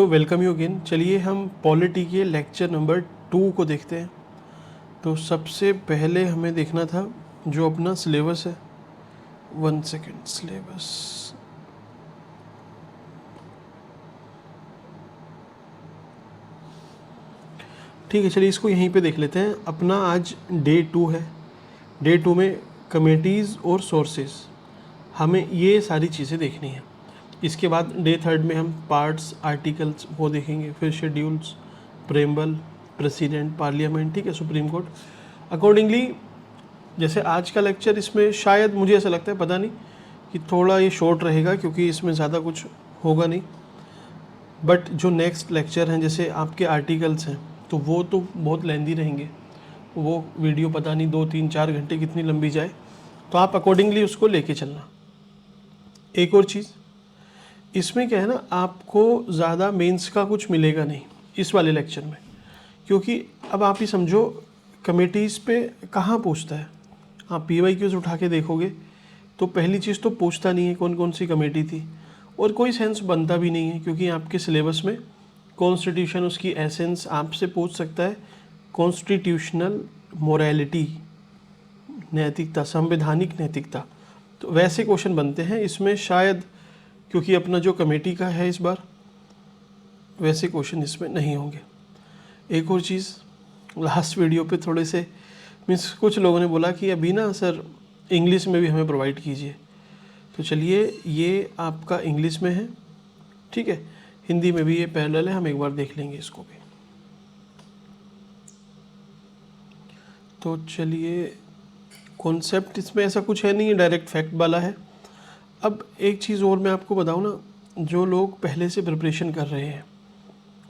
So welcome you again. चलिए हम polity के लेक्चर नंबर 2 को देखते हैं। तो सबसे पहले हमें देखना था जो अपना सिलेबस है। 1 सेकेंड, सिलेबस ठीक है। चलिए इसको यहीं पे देख लेते हैं। अपना आज डे 2 है। डे 2 में कमेटीज़ और सोर्सेस, हमें ये सारी चीज़ें देखनी है। इसके बाद डे 3 में हम पार्ट्स, आर्टिकल्स वो देखेंगे, फिर शेड्यूल्स, प्रेम्बल, प्रेसिडेंट, पार्लियामेंट, ठीक है, सुप्रीम कोर्ट। अकॉर्डिंगली जैसे आज का लेक्चर, इसमें शायद मुझे ऐसा लगता है, पता नहीं, कि थोड़ा ये शॉर्ट रहेगा क्योंकि इसमें ज़्यादा कुछ होगा नहीं। बट जो नेक्स्ट लेक्चर हैं, जैसे आपके आर्टिकल्स हैं, तो वो तो बहुत लेंदी रहेंगे। वो वीडियो पता नहीं 2-3-4 घंटे कितनी लंबी जाए, तो आप अकॉर्डिंगली उसको लेके चलना। एक और चीज़ इसमें क्या है ना, आपको ज़्यादा मेंस का कुछ मिलेगा नहीं इस वाले लेक्चर में, क्योंकि अब आप ही समझो कमेटीज़ पे कहाँ पूछता है। आप PYQs उठा के देखोगे तो पहली चीज़ तो पूछता नहीं है कौन कौन सी कमेटी थी, और कोई सेंस बनता भी नहीं है, क्योंकि आपके सिलेबस में कॉन्स्टिट्यूशन, उसकी एसेंस आपसे पूछ सकता है। कॉन्स्टिट्यूशनल मोरालिटी, नैतिकता, संवैधानिक नैतिकता, तो वैसे क्वेश्चन बनते हैं इसमें शायद, क्योंकि अपना जो कमेटी का है इस बार, वैसे क्वेश्चन इसमें नहीं होंगे। एक और चीज़, लास्ट वीडियो पे थोड़े से मीन्स कुछ लोगों ने बोला कि अभी ना सर इंग्लिश में भी हमें प्रोवाइड कीजिए। तो चलिए ये आपका इंग्लिश में है, ठीक है। हिंदी में भी ये पैरेलल है, हम एक बार देख लेंगे इसको भी। तो चलिए, कॉन्सेप्ट इसमें ऐसा कुछ है नहीं है, डायरेक्ट फैक्ट वाला है। अब एक चीज़ और मैं आपको बताऊँ ना, जो लोग पहले से प्रिपरेशन कर रहे हैं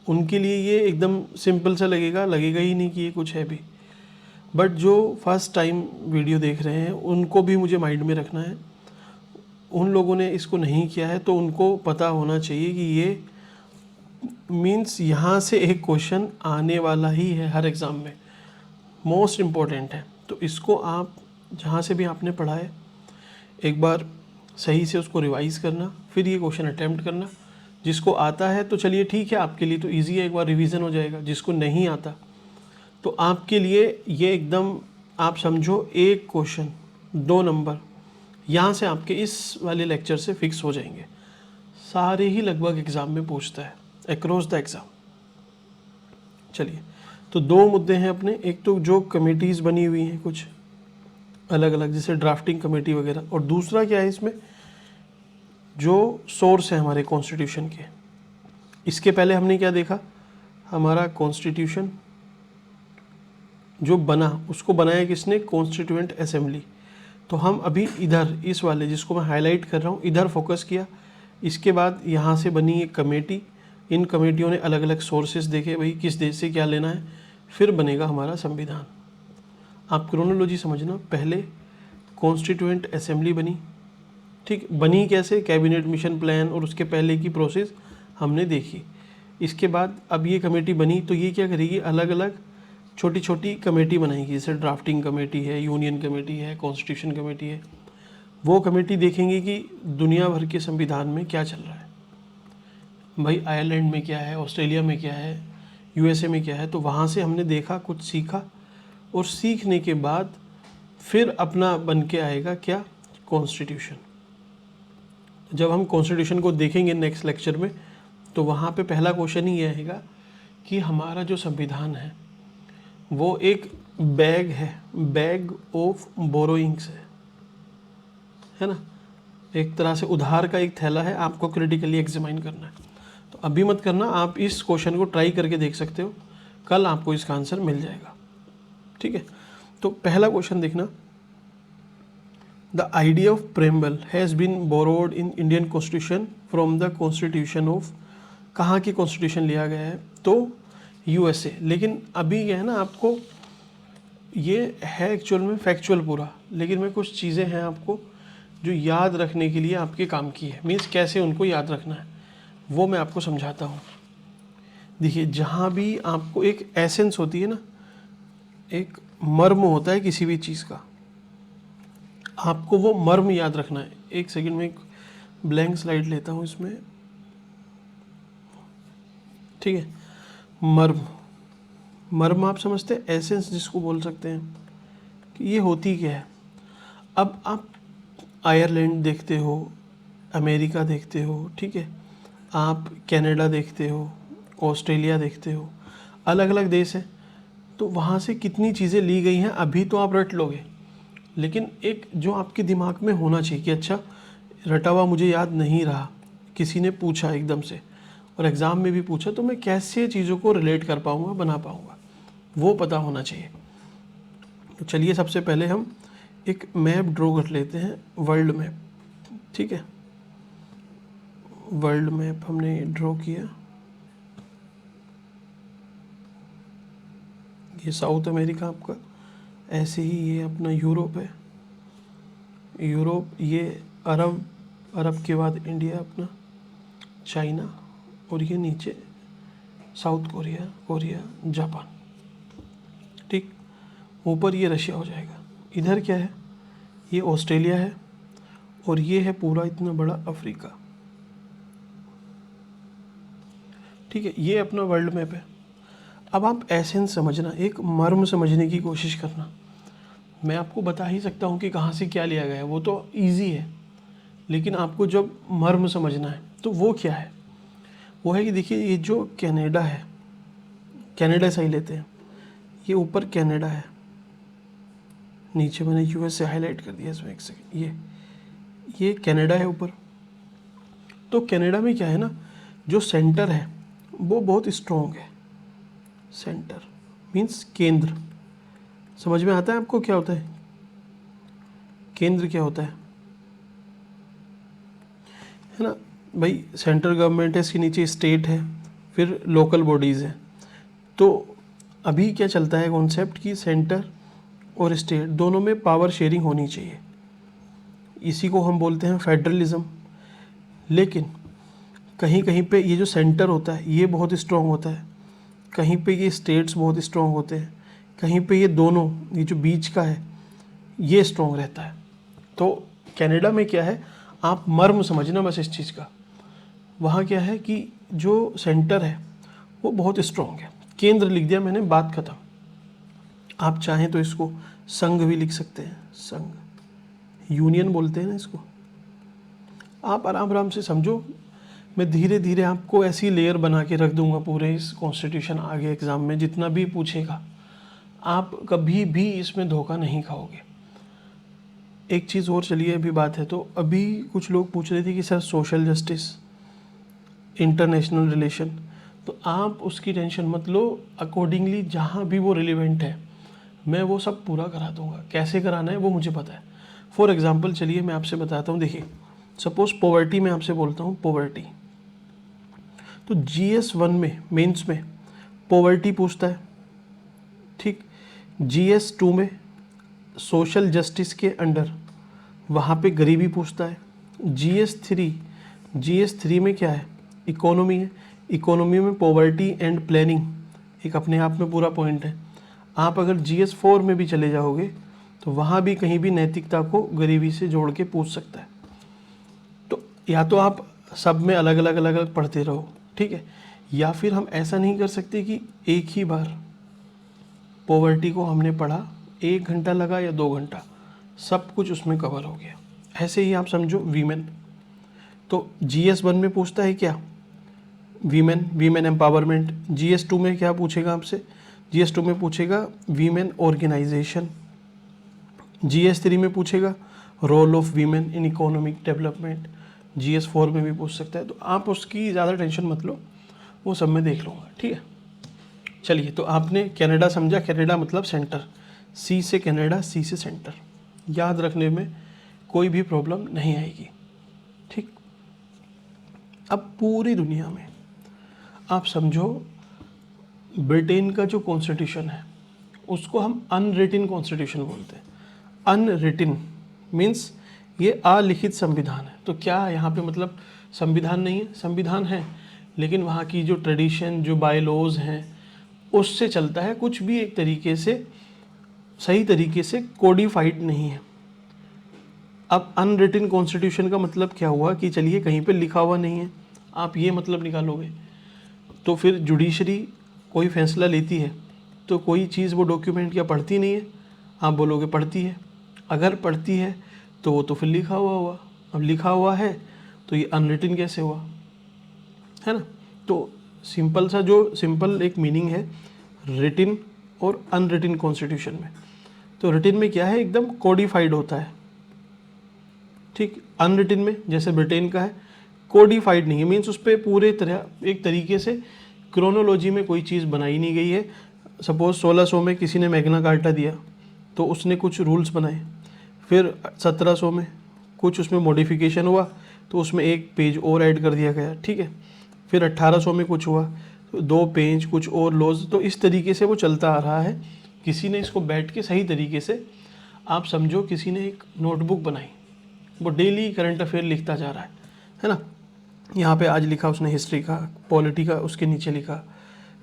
उनके लिए ये एकदम सिंपल सा लगेगा ही नहीं कि ये कुछ है भी। बट जो फर्स्ट टाइम वीडियो देख रहे हैं उनको भी मुझे माइंड में रखना है। उन लोगों ने इसको नहीं किया है तो उनको पता होना चाहिए कि ये मीन्स यहाँ से एक क्वेश्चन आने वाला ही है हर एग्ज़ाम में, मोस्ट इम्पॉर्टेंट है। तो इसको आप जहाँ से भी आपने पढ़ा है एक बार सही से उसको रिवाइज़ करना, फिर ये क्वेश्चन अटैम्प्ट करना। जिसको आता है तो चलिए ठीक है, आपके लिए तो ईजी है, एक बार रिवीजन हो जाएगा। जिसको नहीं आता तो आपके लिए ये एकदम, आप समझो एक क्वेश्चन 2 नंबर यहाँ से आपके इस वाले लेक्चर से फिक्स हो जाएंगे। सारे ही लगभग एग्ज़ाम में पूछता है, अक्रॉस द एग्ज़ाम। चलिए, तो 2 मुद्दे हैं अपने। एक तो जो कमेटीज़ बनी हुई हैं कुछ अलग अलग, जैसे ड्राफ्टिंग कमेटी वगैरह, और दूसरा क्या है इसमें, जो सोर्स है हमारे कॉन्स्टिट्यूशन के। इसके पहले हमने क्या देखा, हमारा कॉन्स्टिट्यूशन जो बना उसको बनाया किसने, कॉन्स्टिट्यूएंट असेंबली। तो हम अभी इधर इस वाले जिसको मैं हाईलाइट कर रहा हूँ इधर फोकस किया। इसके बाद यहाँ से बनी एक कमेटी, इन कमेटियों ने अलग अलग सोर्सेज देखे, भाई किस देश से क्या लेना है, फिर बनेगा हमारा संविधान। आप क्रोनोलॉजी समझना, पहले कॉन्स्टिट्यूएंट असेंबली बनी, ठीक, बनी कैसे, कैबिनेट मिशन प्लान और उसके पहले की प्रोसेस हमने देखी। इसके बाद अब ये कमेटी बनी तो ये क्या करेगी, अलग अलग छोटी छोटी कमेटी बनाएगी, जैसे ड्राफ्टिंग कमेटी है, यूनियन कमेटी है, कॉन्स्टिट्यूशन कमेटी है। वो कमेटी देखेंगे कि दुनिया भर के संविधान में क्या चल रहा है, भाई आयरलैंड में क्या है, ऑस्ट्रेलिया में क्या है, USA में क्या है। तो वहाँ से हमने देखा, कुछ सीखा, और सीखने के बाद फिर अपना बन के आएगा क्या, कॉन्स्टिट्यूशन। जब हम कॉन्स्टिट्यूशन को देखेंगे नेक्स्ट लेक्चर में, तो वहाँ पे पहला क्वेश्चन ही ये आएगा कि हमारा जो संविधान है वो एक बैग है, बैग ऑफ बोरोइंग्स है ना, एक तरह से उधार का एक थैला है, आपको क्रिटिकली एग्जामिन करना है। तो अभी मत करना, आप इस क्वेश्चन को ट्राई करके देख सकते हो, कल आपको इसका आंसर मिल जाएगा, ठीक है। तो पहला क्वेश्चन देखना, the idea of preamble has been borrowed in Indian constitution from the constitution of, कहाँ की कॉन्स्टिट्यूशन लिया गया है, तो USA। लेकिन अभी यह है ना, आपको ये है एक्चुअल में फैक्चुअल पूरा, लेकिन मैं कुछ चीज़ें हैं आपको जो याद रखने के लिए आपके काम की है, मीन्स कैसे उनको याद रखना है वो मैं आपको समझाता हूँ। देखिए, जहाँ भी आपको एक एसेंस होती है ना, एक मर्म होता है किसी भी चीज़ का, आपको वो मर्म याद रखना है। एक सेकंड में एक ब्लैंक स्लाइड लेता हूँ इसमें। ठीक है। मर्म, मर्म आप समझते हैं, एसेंस जिसको बोल सकते हैं कि ये होती क्या है। अब आप आयरलैंड देखते हो, अमेरिका देखते हो, ठीक है, आप कनाडा देखते हो, ऑस्ट्रेलिया देखते हो, अलग अलग देश हैं, तो वहाँ से कितनी चीज़ें ली गई हैं अभी तो आप रट लोगे, लेकिन एक जो आपके दिमाग में होना चाहिए कि अच्छा रटा हुआ मुझे याद नहीं रहा, किसी ने पूछा एकदम से और एग्ज़ाम में भी पूछा, तो मैं कैसे चीज़ों को रिलेट कर पाऊँगा, बना पाऊँगा, वो पता होना चाहिए। तो चलिए सबसे पहले हम एक मैप ड्रॉ कर लेते हैं, वर्ल्ड मैप। ठीक है, वर्ल्ड मैप हमने ड्रॉ किया। ये साउथ अमेरिका आपका, ऐसे ही ये अपना यूरोप है, यूरोप, ये अरब, अरब के बाद इंडिया अपना, चाइना, और ये नीचे साउथ कोरिया, कोरिया, जापान। ठीक, ऊपर ये रशिया हो जाएगा। इधर क्या है, ये ऑस्ट्रेलिया है, और ये है पूरा इतना बड़ा अफ्रीका। ठीक है, ये अपना वर्ल्ड मैप है। अब आप एसेंस समझना, एक मर्म समझने की कोशिश करना। मैं आपको बता ही सकता हूँ कि कहाँ से क्या लिया गया है, वो तो इजी है, लेकिन आपको जब मर्म समझना है तो वो क्या है, वो है कि देखिए ये जो कनाडा है, कनाडा सही लेते हैं, ये ऊपर कनाडा है, नीचे मैंने यूएस से हाईलाइट कर दिया इसमें, एक सेकंड, ये कनाडा है ऊपर। तो कनाडा में क्या है ना, जो सेंटर है वो बहुत स्ट्रॉन्ग है। सेंटर मीन्स केंद्र, समझ में आता है आपको क्या होता है केंद्र, क्या होता है ना भाई। सेंट्रल गवर्नमेंट है, इसके नीचे स्टेट है, फिर लोकल बॉडीज़ हैं। तो अभी क्या चलता है कॉन्सेप्ट कि सेंटर और स्टेट दोनों में पावर शेयरिंग होनी चाहिए, इसी को हम बोलते हैं फेडरलिज्म। लेकिन कहीं कहीं पे ये जो सेंटर होता है ये बहुत स्ट्रॉन्ग होता है, कहीं पे ये स्टेट्स बहुत स्ट्रॉन्ग होते हैं, कहीं पे ये दोनों, ये जो बीच का है ये स्ट्रॉन्ग रहता है। तो कनाडा में क्या है, आप मर्म समझना बस इस चीज़ का, वहाँ क्या है कि जो सेंटर है वो बहुत स्ट्रॉन्ग है। केंद्र लिख दिया मैंने, बात खत्म। आप चाहें तो इसको संघ भी लिख सकते हैं, संघ, यूनियन बोलते हैं ना इसको। आप आराम आराम से समझो, मैं धीरे धीरे आपको ऐसी लेयर बना के रख दूंगा पूरे इस कॉन्स्टिट्यूशन, आगे एग्ज़ाम में जितना भी पूछेगा आप कभी भी इसमें धोखा नहीं खाओगे। एक चीज़ और, चलिए अभी बात है, तो अभी कुछ लोग पूछ रहे थे कि sir social justice, international relation, तो आप उसकी टेंशन मत लो, अकॉर्डिंगली जहाँ भी वो रिलेवेंट है मैं वो सब पूरा करा दूंगा। कैसे कराना है वो मुझे पता है। फॉर एग्ज़ाम्पल चलिए मैं आपसे बताता हूँ, देखिए सपोज़ पॉवर्टी में आपसे बोलता हूँ, पॉवर्टी, तो GS1 में मेंस में पॉवर्टी पूछता है, ठीक। GS2 में सोशल जस्टिस के अंडर वहाँ पे गरीबी पूछता है। GS3 में क्या है, इकोनॉमी है, इकोनॉमी में पॉवर्टी एंड प्लानिंग एक अपने आप में पूरा पॉइंट है। आप अगर GS4 में भी चले जाओगे तो वहाँ भी कहीं भी नैतिकता को गरीबी से जोड़ के पूछ सकता है। तो या तो आप सब में अलग अलग पढ़ते रहो, ठीक है, या फिर हम ऐसा नहीं कर सकते कि एक ही बार पॉवर्टी को हमने पढ़ा, 1 घंटा लगा या 2 घंटा, सब कुछ उसमें कवर हो गया। ऐसे ही आप समझो वीमेन, तो GS1 में पूछता है क्या, वीमेन एम्पावरमेंट। GS2 में क्या पूछेगा आपसे, GS2 में पूछेगा वीमेन ऑर्गेनाइजेशन। GS3 में पूछेगा role of women in economic development. GS4 में भी पूछ सकता है। तो आप उसकी ज़्यादा टेंशन मत लो, वो सब मैं देख लूँगा, ठीक है। चलिए, तो आपने कनाडा समझा, कनाडा मतलब सेंटर, C से कनाडा, C से सेंटर, याद रखने में कोई भी प्रॉब्लम नहीं आएगी, ठीक। अब पूरी दुनिया में आप समझो, ब्रिटेन का जो कॉन्स्टिट्यूशन है उसको हम अनरिटन कॉन्स्टिट्यूशन बोलते हैं। अनरिटन मीन्स ये अलिखित संविधान है। तो क्या यहाँ पे मतलब संविधान नहीं है, संविधान है, लेकिन वहाँ की जो ट्रेडिशन, जो बायलॉज हैं उससे चलता है, कुछ भी एक तरीके से सही तरीके से कोडिफाइड नहीं है। अब अनरिटन कॉन्स्टिट्यूशन का मतलब क्या हुआ कि चलिए कहीं पे लिखा हुआ नहीं है, आप ये मतलब निकालोगे। तो फिर जुडिशरी कोई फैसला लेती है तो कोई चीज़ वो डॉक्यूमेंट क्या पढ़ती नहीं है? आप बोलोगे पढ़ती है। अगर पढ़ती है तो वो तो फिर लिखा हुआ। अब लिखा हुआ है तो ये अनरिटन कैसे हुआ, है ना? तो सिंपल एक मीनिंग है रिटिन और अनरिटन कॉन्स्टिट्यूशन में। तो रिटिन में क्या है, एकदम कोडिफाइड होता है, ठीक। अनरिटन में जैसे ब्रिटेन का है, कोडिफाइड नहीं है, मीन्स उस पर पूरे तरह एक तरीके से क्रोनोलॉजी में कोई चीज़ बनाई नहीं गई है। सपोज 1600 में किसी ने मैग्ना कार्टा दिया तो उसने कुछ रूल्स बनाए, फिर 1700 में कुछ उसमें मॉडिफिकेशन हुआ तो उसमें एक पेज और ऐड कर दिया गया, ठीक है। फिर 1800 में कुछ हुआ तो 2 पेज कुछ और लॉज, तो इस तरीके से वो चलता आ रहा है। किसी ने इसको बैठ के सही तरीके से, आप समझो किसी ने एक नोटबुक बनाई, वो डेली करंट अफेयर लिखता जा रहा है ना। यहाँ पे आज लिखा उसने हिस्ट्री का, पॉलिटी का, उसके नीचे लिखा,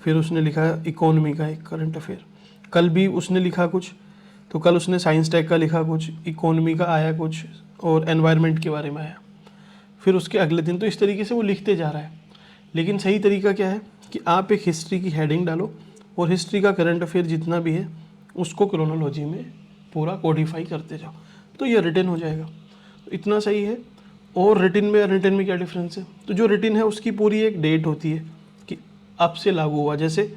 फिर उसने लिखा इकोनॉमी का एक करंट अफेयर, कल भी उसने लिखा कुछ, तो कल उसने साइंस टेक का लिखा कुछ, इकोनॉमी का आया कुछ और एनवायरनमेंट के बारे में आया, फिर उसके अगले दिन। तो इस तरीके से वो लिखते जा रहा है। लेकिन सही तरीका क्या है कि आप एक हिस्ट्री की हेडिंग डालो और हिस्ट्री का करंट अफेयर जितना भी है उसको क्रोनोलॉजी में पूरा कोडिफाई करते जाओ, तो ये रिटन हो जाएगा। तो इतना सही है। और रिटन में अनरिटन में क्या डिफरेंस है? तो जो रिटन है उसकी पूरी एक डेट होती है कि अब से लागू हुआ। जैसे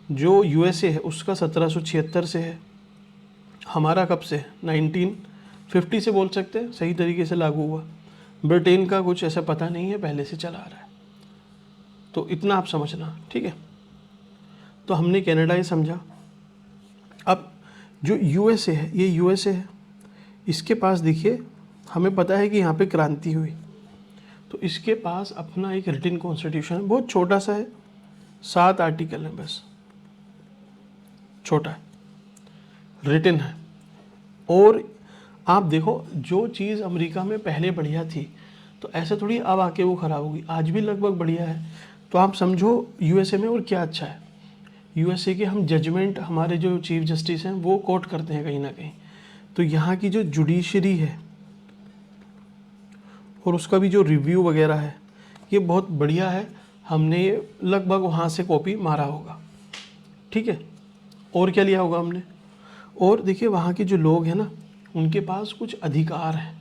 जो यूएसए है उसका 1776 से है, हमारा कब से? 1950 से बोल सकते हैं, सही तरीके से लागू हुआ। ब्रिटेन का कुछ ऐसा पता नहीं है, पहले से चला आ रहा है। तो इतना आप समझना, ठीक है। तो हमने कनाडा ही समझा। अब जो यूएसए है, ये यूएसए है, इसके पास देखिए हमें पता है कि यहाँ पे क्रांति हुई, तो इसके पास अपना एक रिटन कॉन्स्टिट्यूशन है, बहुत छोटा सा है, 7 आर्टिकल है बस, छोटा है, रिटन है। और आप देखो जो चीज़ अमेरिका में पहले बढ़िया थी तो ऐसा थोड़ी अब आके वो ख़राब होगी, आज भी लगभग बढ़िया है। तो आप समझो यूएसए में और क्या अच्छा है। यूएसए के हम जजमेंट, हमारे जो चीफ जस्टिस हैं वो कोर्ट करते हैं कहीं ना कहीं। तो यहाँ की जो जुडिशरी है और उसका भी जो रिव्यू वगैरह है ये बहुत बढ़िया है। हमने ये लगभग वहाँ से कॉपी मारा होगा, ठीक है। और क्या लिया होगा हमने? और देखिए वहाँ के जो लोग हैं ना, उनके पास कुछ अधिकार हैं।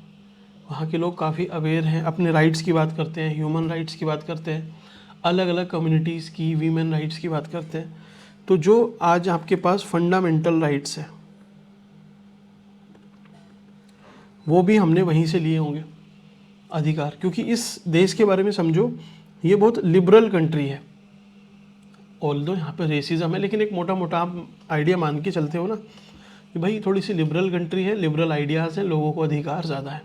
वहाँ के लोग काफ़ी अवेयर हैं, अपने राइट्स की बात करते हैं, ह्यूमन राइट्स की बात करते हैं, अलग अलग कम्युनिटीज़ की वीमेन राइट्स की बात करते हैं। तो जो आज आपके पास फंडामेंटल राइट्स हैं वो भी हमने वहीं से लिए होंगे अधिकार, क्योंकि इस देश के बारे में समझो ये बहुत लिबरल कंट्री है। ऑल्दो यहाँ पे रेसिज्म है, लेकिन एक मोटा मोटा आप आइडिया मान के चलते हो ना कि भाई थोड़ी सी लिबरल कंट्री है, लिबरल आइडियाज़ हैं, लोगों को अधिकार ज़्यादा है।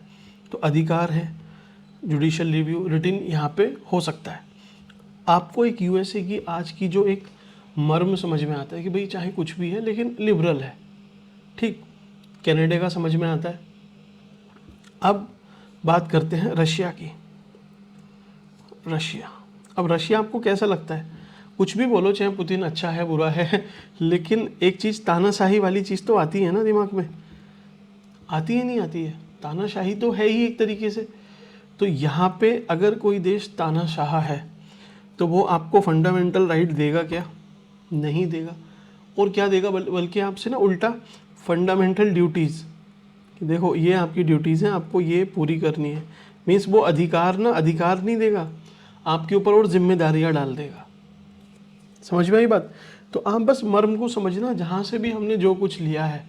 तो अधिकार है, जुडिशल रिव्यू, रिटन यहाँ पे हो सकता है। आपको एक यूएसए की आज की जो एक मर्म समझ में आता है कि भाई चाहे कुछ भी है लेकिन लिबरल है, ठीक। कनाडा का समझ में आता है। अब बात करते हैं रशिया की। रशिया, अब रशिया आपको कैसा लगता है? कुछ भी बोलो, चाहे पुतिन अच्छा है बुरा है, लेकिन एक चीज़ तानाशाही वाली चीज़ तो आती है ना दिमाग में, आती है नहीं आती है? तानाशाही तो है ही एक तरीके से। तो यहाँ पे अगर कोई देश तानाशाह है तो वो आपको फंडामेंटल राइट देगा क्या? नहीं देगा। और क्या देगा? बल्कि आपसे ना उल्टा फंडामेंटल ड्यूटीज़, कि देखो ये आपकी ड्यूटीज़ हैं, आपको ये पूरी करनी है। मीन्स वो अधिकार नहीं देगा आपके ऊपर, और जिम्मेदारियाँ डाल देगा। समझ में आई बात? तो आप बस मर्म को समझना, जहाँ से भी हमने जो कुछ लिया है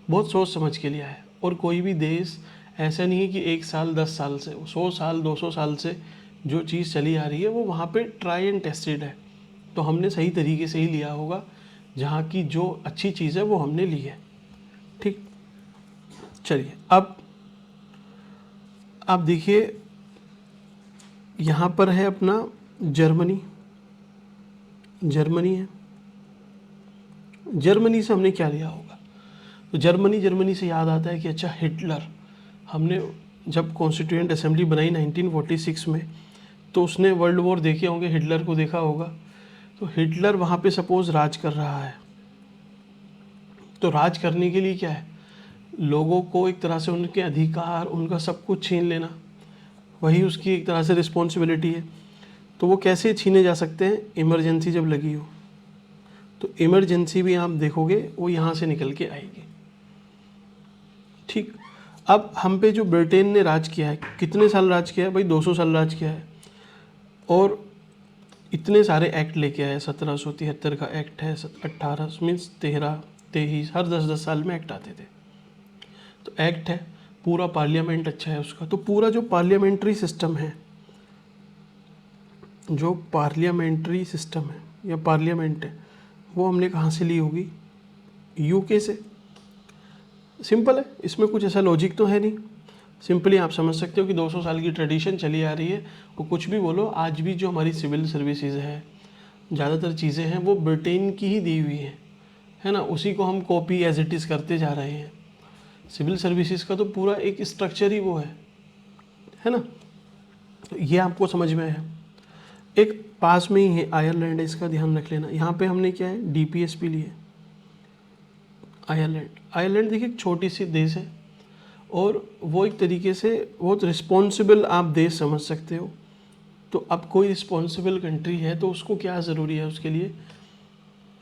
बहुत सोच समझ के लिया है। और कोई भी देश ऐसा नहीं है कि 1 साल 10 साल से, 100 साल 200 साल से जो चीज़ चली आ रही है वो वहाँ पे ट्राई एंड टेस्टेड है। तो हमने सही तरीके से ही लिया होगा, जहाँ की जो अच्छी चीज़ है वो हमने ली है, ठीक। चलिए अब आप देखिए यहाँ पर है अपना जर्मनी है। जर्मनी से हमने क्या लिया होगा? तो जर्मनी से याद आता है कि अच्छा हिटलर, हमने जब कॉन्स्टिट्यूएंट असेंबली बनाई 1946 में तो उसने वर्ल्ड वॉर देखे होंगे, हिटलर को देखा होगा। तो हिटलर वहाँ पे सपोज राज कर रहा है, तो राज करने के लिए क्या है? लोगों को एक तरह से उनके अधिकार, उनका सब कुछ छीन लेना, वही उसकी एक तरह से रिस्पॉन्सिबिलिटी है। तो वो कैसे छीने जा सकते हैं, इमरजेंसी जब लगी हो। तो इमरजेंसी भी आप देखोगे वो यहाँ से निकल के आएगी। ठीक, अब हम पे जो ब्रिटेन ने राज किया है, कितने साल राज किया है भाई, 200 साल राज किया है, और इतने सारे एक्ट लेके आया। 1773 का एक्ट है, 18 मीन्स 13, 23, हर 10-10 साल में एक्ट आते थे। तो एक्ट है, पूरा पार्लियामेंट अच्छा है उसका। तो पूरा जो पार्लियामेंट्री सिस्टम है, जो पार्लियामेंट्री सिस्टम है या पार्लियामेंट है, वो हमने कहाँ से ली होगी, यूके से। सिंपल है, इसमें कुछ ऐसा लॉजिक तो है नहीं। सिंपली आप समझ सकते हो कि 200 साल की ट्रेडिशन चली आ रही है। वो कुछ भी बोलो, आज भी जो हमारी सिविल सर्विसेज है, ज़्यादातर चीज़ें हैं वो ब्रिटेन की ही दी हुई है ना। उसी को हम कॉपी एज इट इज़ करते जा रहे हैं। सिविल सर्विसेज का तो पूरा एक स्ट्रक्चर ही वो है ना। तो ये आपको समझ में आया। एक पास में ही है आयरलैंड है, इसका ध्यान रख लेना। यहाँ पे हमने क्या है, DPSP लिए आयरलैंड। आयरलैंड देखिए एक छोटी सी देश है, और वो एक तरीके से बहुत रिस्पॉन्सिबल आप देश समझ सकते हो। तो अब कोई रिस्पॉन्सिबल कंट्री है तो उसको क्या ज़रूरी है उसके लिए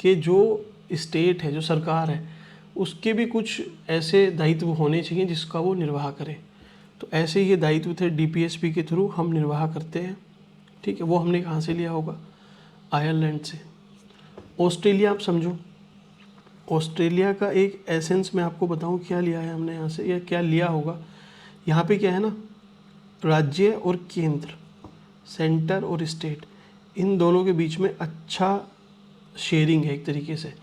कि जो स्टेट है, जो सरकार है, उसके भी कुछ ऐसे दायित्व होने चाहिए जिसका वो निर्वाह करे। तो ऐसे ये दायित्व थे DPSP के थ्रू हम निर्वाह करते हैं। ठीक है, वो हमने कहाँ से लिया होगा, आयरलैंड से। ऑस्ट्रेलिया आप समझो, ऑस्ट्रेलिया का एक एसेंस मैं आपको बताऊं क्या लिया है हमने यहाँ से, या क्या लिया होगा। यहाँ पे क्या है ना, राज्य और केंद्र, सेंटर और स्टेट, इन दोनों के बीच में अच्छा शेयरिंग है एक तरीके से।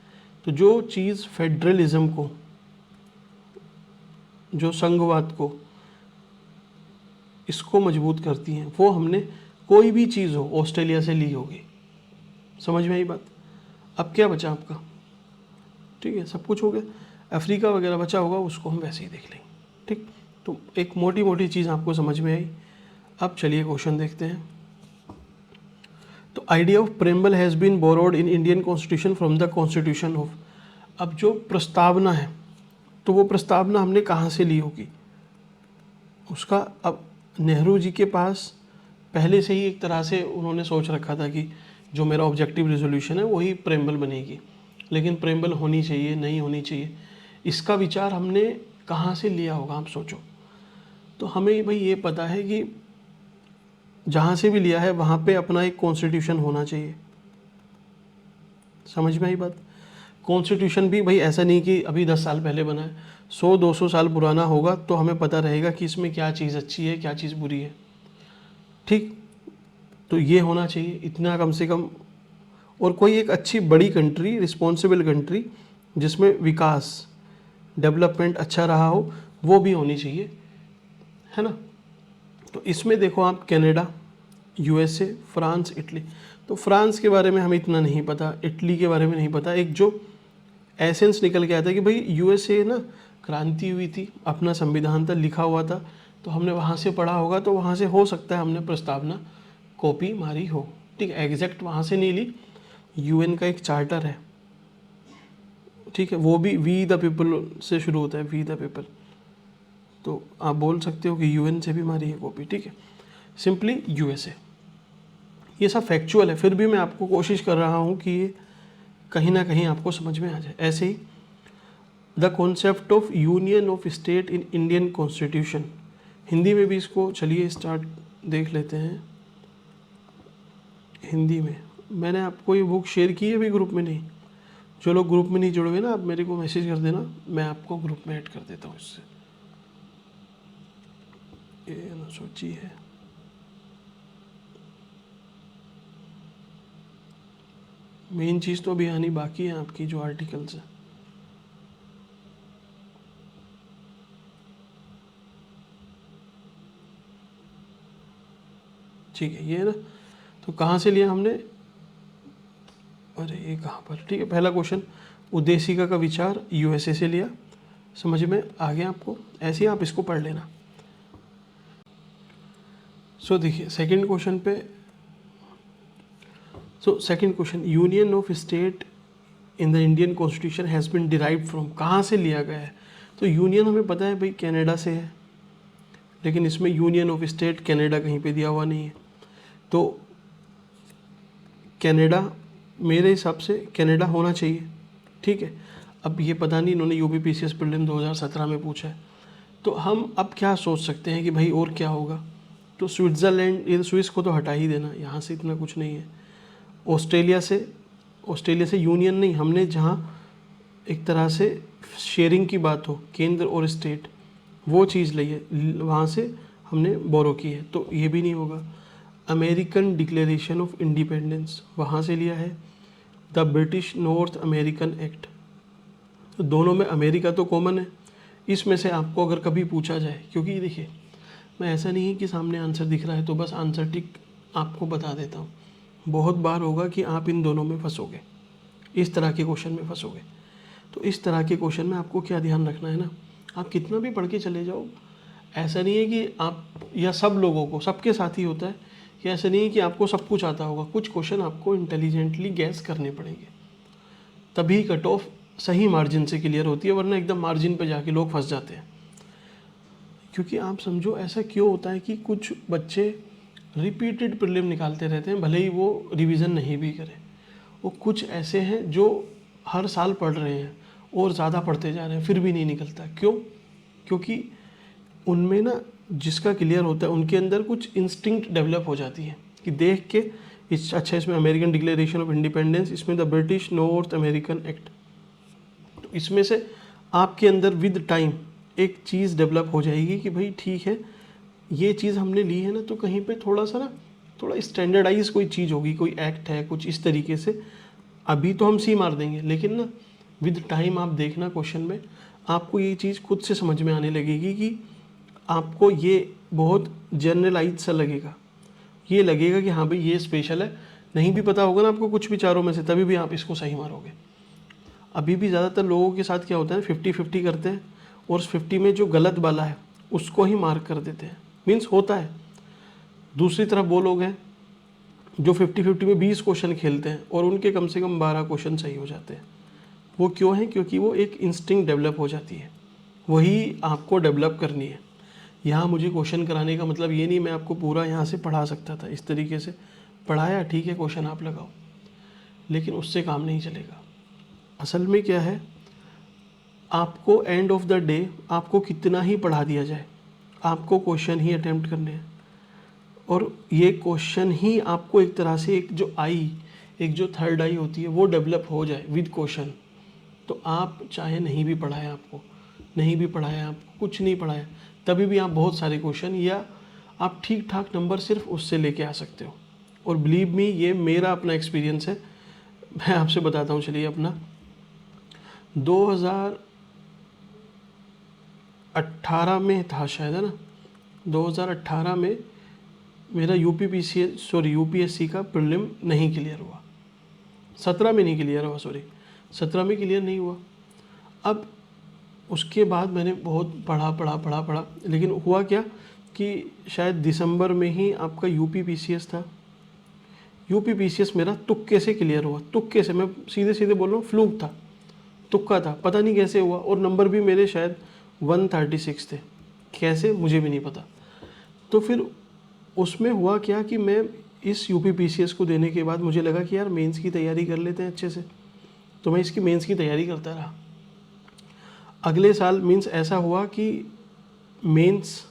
तो जो चीज़ फेडरलिज्म को, जो संघवाद को, इसको मजबूत करती हैं, वो हमने कोई भी चीज़ हो ऑस्ट्रेलिया से ली होगी। समझ में आई बात। अब क्या बचा आपका, ठीक है, सब कुछ हो गया। अफ्रीका वगैरह बचा होगा, उसको हम वैसे ही देख लेंगे। ठीक, तो एक मोटी मोटी चीज़ आपको समझ में आई। अब चलिए क्वेश्चन देखते हैं। तो idea of preamble has been borrowed in Indian constitution from the constitution of. अब जो प्रस्तावना है, तो वो प्रस्तावना हमने कहाँ से ली होगी उसका। अब नेहरू जी के पास पहले से ही एक तरह से उन्होंने सोच रखा था कि जो मेरा ऑब्जेक्टिव रेजोल्यूशन है वही प्रेम्बल बनेगी, लेकिन प्रेम्बल होनी चाहिए नहीं होनी चाहिए, इसका विचार हमने कहाँ से लिया होगा आप सोचो। तो हमें भाई ये पता है कि जहाँ से भी लिया है वहाँ पे अपना एक कॉन्स्टिट्यूशन होना चाहिए। समझ में आई बात। कॉन्स्टिट्यूशन भी भाई ऐसा नहीं कि अभी 10 साल पहले बना है, 100-200 साल पुराना होगा तो हमें पता रहेगा कि इसमें क्या चीज़ अच्छी है क्या चीज़ बुरी है। ठीक, तो ये होना चाहिए इतना कम से कम। और कोई एक अच्छी बड़ी कंट्री, रिस्पॉन्सिबल कंट्री, जिसमें विकास, डेवलपमेंट अच्छा रहा हो, वो भी होनी चाहिए, है ना। तो इसमें देखो आप, कनाडा, USA, फ्रांस, इटली। तो फ्रांस के बारे में हमें इतना नहीं पता, इटली के बारे में नहीं पता। एक जो एसेंस निकल के आता है कि भाई USA ना क्रांति हुई थी, अपना संविधान था, लिखा हुआ था, तो हमने वहाँ से पढ़ा होगा, तो वहाँ से हो सकता है हमने प्रस्तावना कॉपी मारी हो। ठीक है, एग्जैक्ट वहाँ से नहीं ली। UN का एक चार्टर है, ठीक है, वो भी वी द पीपल से शुरू होता है, वी द पीपल। तो आप बोल सकते हो कि UN से भी मारी है कॉपी। ठीक है, सिंपली USA। ये सब फैक्चुअल है, फिर भी मैं आपको कोशिश कर रहा हूँ कि ये कहीं ना कहीं आपको समझ में आ जाए। ऐसे ही the concept of union of state in Indian constitution, Hindi में भी इसको चलिए स्टार्ट देख लेते हैं। हिंदी में मैंने आपको ये बुक शेयर की है अभी ग्रुप में नहीं। जो लोग ग्रुप में नहीं जुड़े हुए ना, आप मेरे को मैसेज कर देना, मैं आपको ग्रुप में ऐड कर देता हूँ इससे। ये ना सोची है, मेन चीज़ तो अभी आनी बाकी है आपकी, जो आर्टिकल्स है। ठीक है, ये ना, तो कहाँ से लिया हमने, अरे ये कहाँ पर, ठीक है, पहला क्वेश्चन, उद्देशिका का विचार USA से लिया। समझ में आ गया आपको, ऐसे ही आप इसको पढ़ लेना। सो देखिए सेकंड क्वेश्चन पे, so second question, union of state in the Indian constitution has been derived from, कहाँ से लिया गया है। तो यूनियन हमें पता है भाई कनाडा से है, लेकिन इसमें यूनियन ऑफ स्टेट कनाडा कहीं पे दिया हुआ नहीं है। तो कनाडा, मेरे हिसाब से कनाडा होना चाहिए, ठीक है। अब ये पता नहीं इन्होंने यूपीपीसीएस प्रीलिम 2017 में पूछा है, तो हम अब क्या सोच सकते हैं कि भाई और क्या होगा। तो स्विट्ज़रलैंड, ये स्विस को तो हटा ही देना, यहाँ से इतना कुछ नहीं है। ऑस्ट्रेलिया से यूनियन नहीं, हमने जहाँ एक तरह से शेयरिंग की बात हो, केंद्र और स्टेट, वो चीज़ ली है, वहाँ से हमने बोरो की है, तो ये भी नहीं होगा। अमेरिकन डिक्लेरेशन ऑफ इंडिपेंडेंस, वहाँ से लिया है। The British north American act, तो दोनों में अमेरिका तो कॉमन है। इसमें से आपको अगर कभी पूछा जाए, क्योंकि देखिए मैं ऐसा नहीं है कि सामने आंसर दिख रहा है तो बस आंसर टिक आपको बता देता हूँ, बहुत बार होगा कि आप इन दोनों में फंसोगे, इस तरह के क्वेश्चन में फंसोगे। तो इस तरह के क्वेश्चन में आपको क्या ध्यान रखना है ना, आप कितना भी पढ़ के चले जाओ, ऐसा नहीं है कि आप, या सब लोगों को, सबके साथ ही होता है कि ऐसा नहीं है कि आपको सब कुछ आता होगा, कुछ क्वेश्चन आपको इंटेलिजेंटली गैस करने पड़ेंगे, तभी कट ऑफ सही मार्जिन से क्लियर होती है, वरना एकदम मार्जिन पे जाके लोग फंस जाते हैं। क्योंकि आप समझो ऐसा क्यों होता है कि कुछ बच्चे रिपीटेड प्रीलिम निकालते रहते हैं, भले ही वो रिवीजन नहीं भी करें। वो कुछ ऐसे हैं जो हर साल पढ़ रहे हैं और ज़्यादा पढ़ते जा रहे हैं, फिर भी नहीं निकलता। क्यों? क्योंकि उनमें ना, जिसका क्लियर होता है उनके अंदर कुछ इंस्टिंक्ट डेवलप हो जाती है कि देख के अच्छा इसमें अमेरिकन डिक्लेरेशन ऑफ इंडिपेंडेंस, इसमें the British north American act, तो इसमें से आपके अंदर विद टाइम एक चीज़ डेवलप हो जाएगी कि भाई ठीक है, ये चीज़ हमने ली है ना, तो कहीं पे थोड़ा सा ना, थोड़ा स्टैंडर्डाइज कोई चीज़ होगी, कोई एक्ट है कुछ इस तरीके से। अभी तो हम सी मार देंगे, लेकिन ना विद टाइम आप देखना क्वेश्चन में आपको ये चीज़ खुद से समझ में आने लगेगी कि आपको ये बहुत जनरलाइज सा लगेगा, ये लगेगा कि हाँ भाई ये स्पेशल है। नहीं भी पता होगा ना आपको कुछ भी चारों में से, तभी भी आप इसको सही मारोगे। अभी भी ज़्यादातर लोगों के साथ क्या होता है, 50-50 करते हैं और उस 50 में जो गलत वाला है उसको ही मार्क कर देते हैं, मीन्स होता है। दूसरी तरफ वो लोग हैं जो 50-50 में 20 क्वेश्चन खेलते हैं और उनके कम से कम 12 क्वेश्चन सही हो जाते हैं। वो क्यों है? क्योंकि वो एक इंस्टिंक्ट डेवलप हो जाती है, वही आपको डेवलप करनी है। यहाँ मुझे क्वेश्चन कराने का मतलब ये नहीं मैं आपको पूरा यहाँ से पढ़ा सकता था, इस तरीके से पढ़ाया, ठीक है क्वेश्चन आप लगाओ, लेकिन उससे काम नहीं चलेगा। असल में क्या है, आपको एंड ऑफ द डे आपको कितना ही पढ़ा दिया जाए, आपको क्वेश्चन ही अटेम्प्ट करने हैं, और ये क्वेश्चन ही आपको एक तरह से एक जो आई, एक जो थर्ड आई होती है वो डेवलप हो जाए विद क्वेश्चन, तो आप चाहे नहीं भी पढ़ाया आपको, नहीं भी पढ़ाया आपको, कुछ नहीं पढ़ाया, तभी भी आप बहुत सारे क्वेश्चन या आप ठीक ठाक नंबर सिर्फ उससे लेके आ सकते हो। और बिलीव मी, ये मेरा अपना एक्सपीरियंस है, मैं आपसे बताता हूँ। चलिए अपना 2018 में था शायद, है ना, 2018 में मेरा यूपीएससी का प्रीलिम नहीं क्लियर हुआ, 17 में नहीं क्लियर हुआ, 17 में क्लियर नहीं हुआ। अब उसके बाद मैंने बहुत पढ़ा, लेकिन हुआ क्या कि शायद दिसंबर में ही आपका यूपीपीसीएस था। यूपीपीसीएस मेरा तुक्के से क्लियर हुआ, तुक्के से, मैं सीधे बोल रहा हूँ, फ्लूक था, तुक्का था, पता नहीं कैसे हुआ, और नंबर भी मेरे शायद 136 थे, कैसे मुझे भी नहीं पता। तो फिर उसमें हुआ क्या कि मैं इस यूपीपीसीएस को देने के बाद मुझे लगा कि यार मेंस की तैयारी कर लेते हैं अच्छे से, तो मैं इसकी मेंस की तैयारी करता रहा। अगले साल मीन्स ऐसा हुआ कि मेंस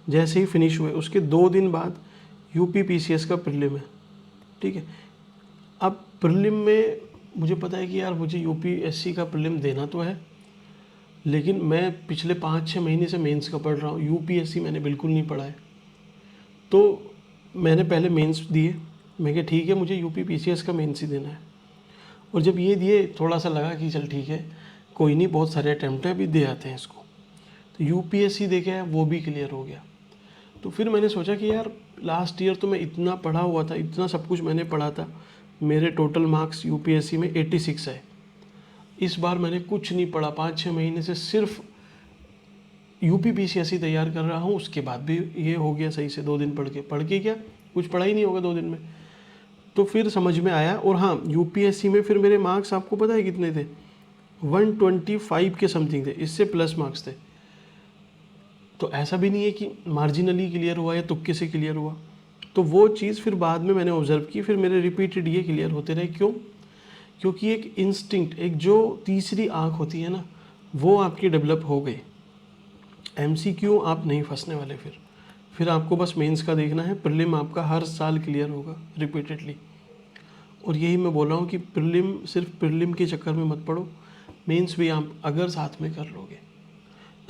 जैसे ही फिनिश हुए उसके 2 दिन बाद यूपीपीसीएस का प्रीलिम है, ठीक है। अब प्रीलिम में मुझे पता है कि यार मुझे यूपीएससी का प्रीलिम देना तो है, लेकिन मैं पिछले 5-6 महीने से मेंस का पढ़ रहा हूँ, यूपीएससी मैंने बिल्कुल नहीं पढ़ा है। तो मैंने पहले मेंस दिए, मैं कहा ठीक है मुझे यूपीपीसीएस का मेंस ही देना है। और जब ये दिए थोड़ा सा लगा कि चल ठीक है, कोई नहीं, बहुत सारे अटैम्प्ट हैं, अभी दे आते हैं इसको। तो यूपीएससी देखे है, वो भी क्लियर हो गया। तो फिर मैंने सोचा कि यार लास्ट ईयर तो मैं इतना पढ़ा हुआ था, इतना सब कुछ मैंने पढ़ा था, मेरे टोटल मार्क्स यूपीएससी में 86 है। इस बार मैंने कुछ नहीं पढ़ा, 5-6 महीने से सिर्फ यूपीपीसीएस तैयार कर रहा हूँ, उसके बाद भी ये हो गया सही से 2 दिन पढ़ के क्या कुछ पढ़ा ही नहीं होगा 2 दिन में। तो फिर समझ में आया। और हाँ, यूपीएससी में फिर मेरे मार्क्स आपको पता है कितने थे, 125 के समथिंग थे, इससे प्लस मार्क्स थे। तो ऐसा भी नहीं है कि मार्जिनली क्लियर हुआ या तुक्के से क्लियर हुआ, तो वो चीज़ फिर बाद में मैंने ऑब्जर्व की, फिर मेरे रिपीटेड ये क्लियर होते रहे। क्यों? क्योंकि एक इंस्टिंक्ट, एक जो तीसरी आँख होती है ना, वो आपकी डेवलप हो गई। MCQ आप नहीं फंसने वाले फिर आपको बस मेंस का देखना है। प्रीलिम आपका हर साल क्लियर होगा रिपीटेडली। और यही मैं बोल रहा हूँ कि प्रीलिम, सिर्फ प्रीलिम के चक्कर में मत पड़ो, मेंस भी आप अगर साथ में कर लोगे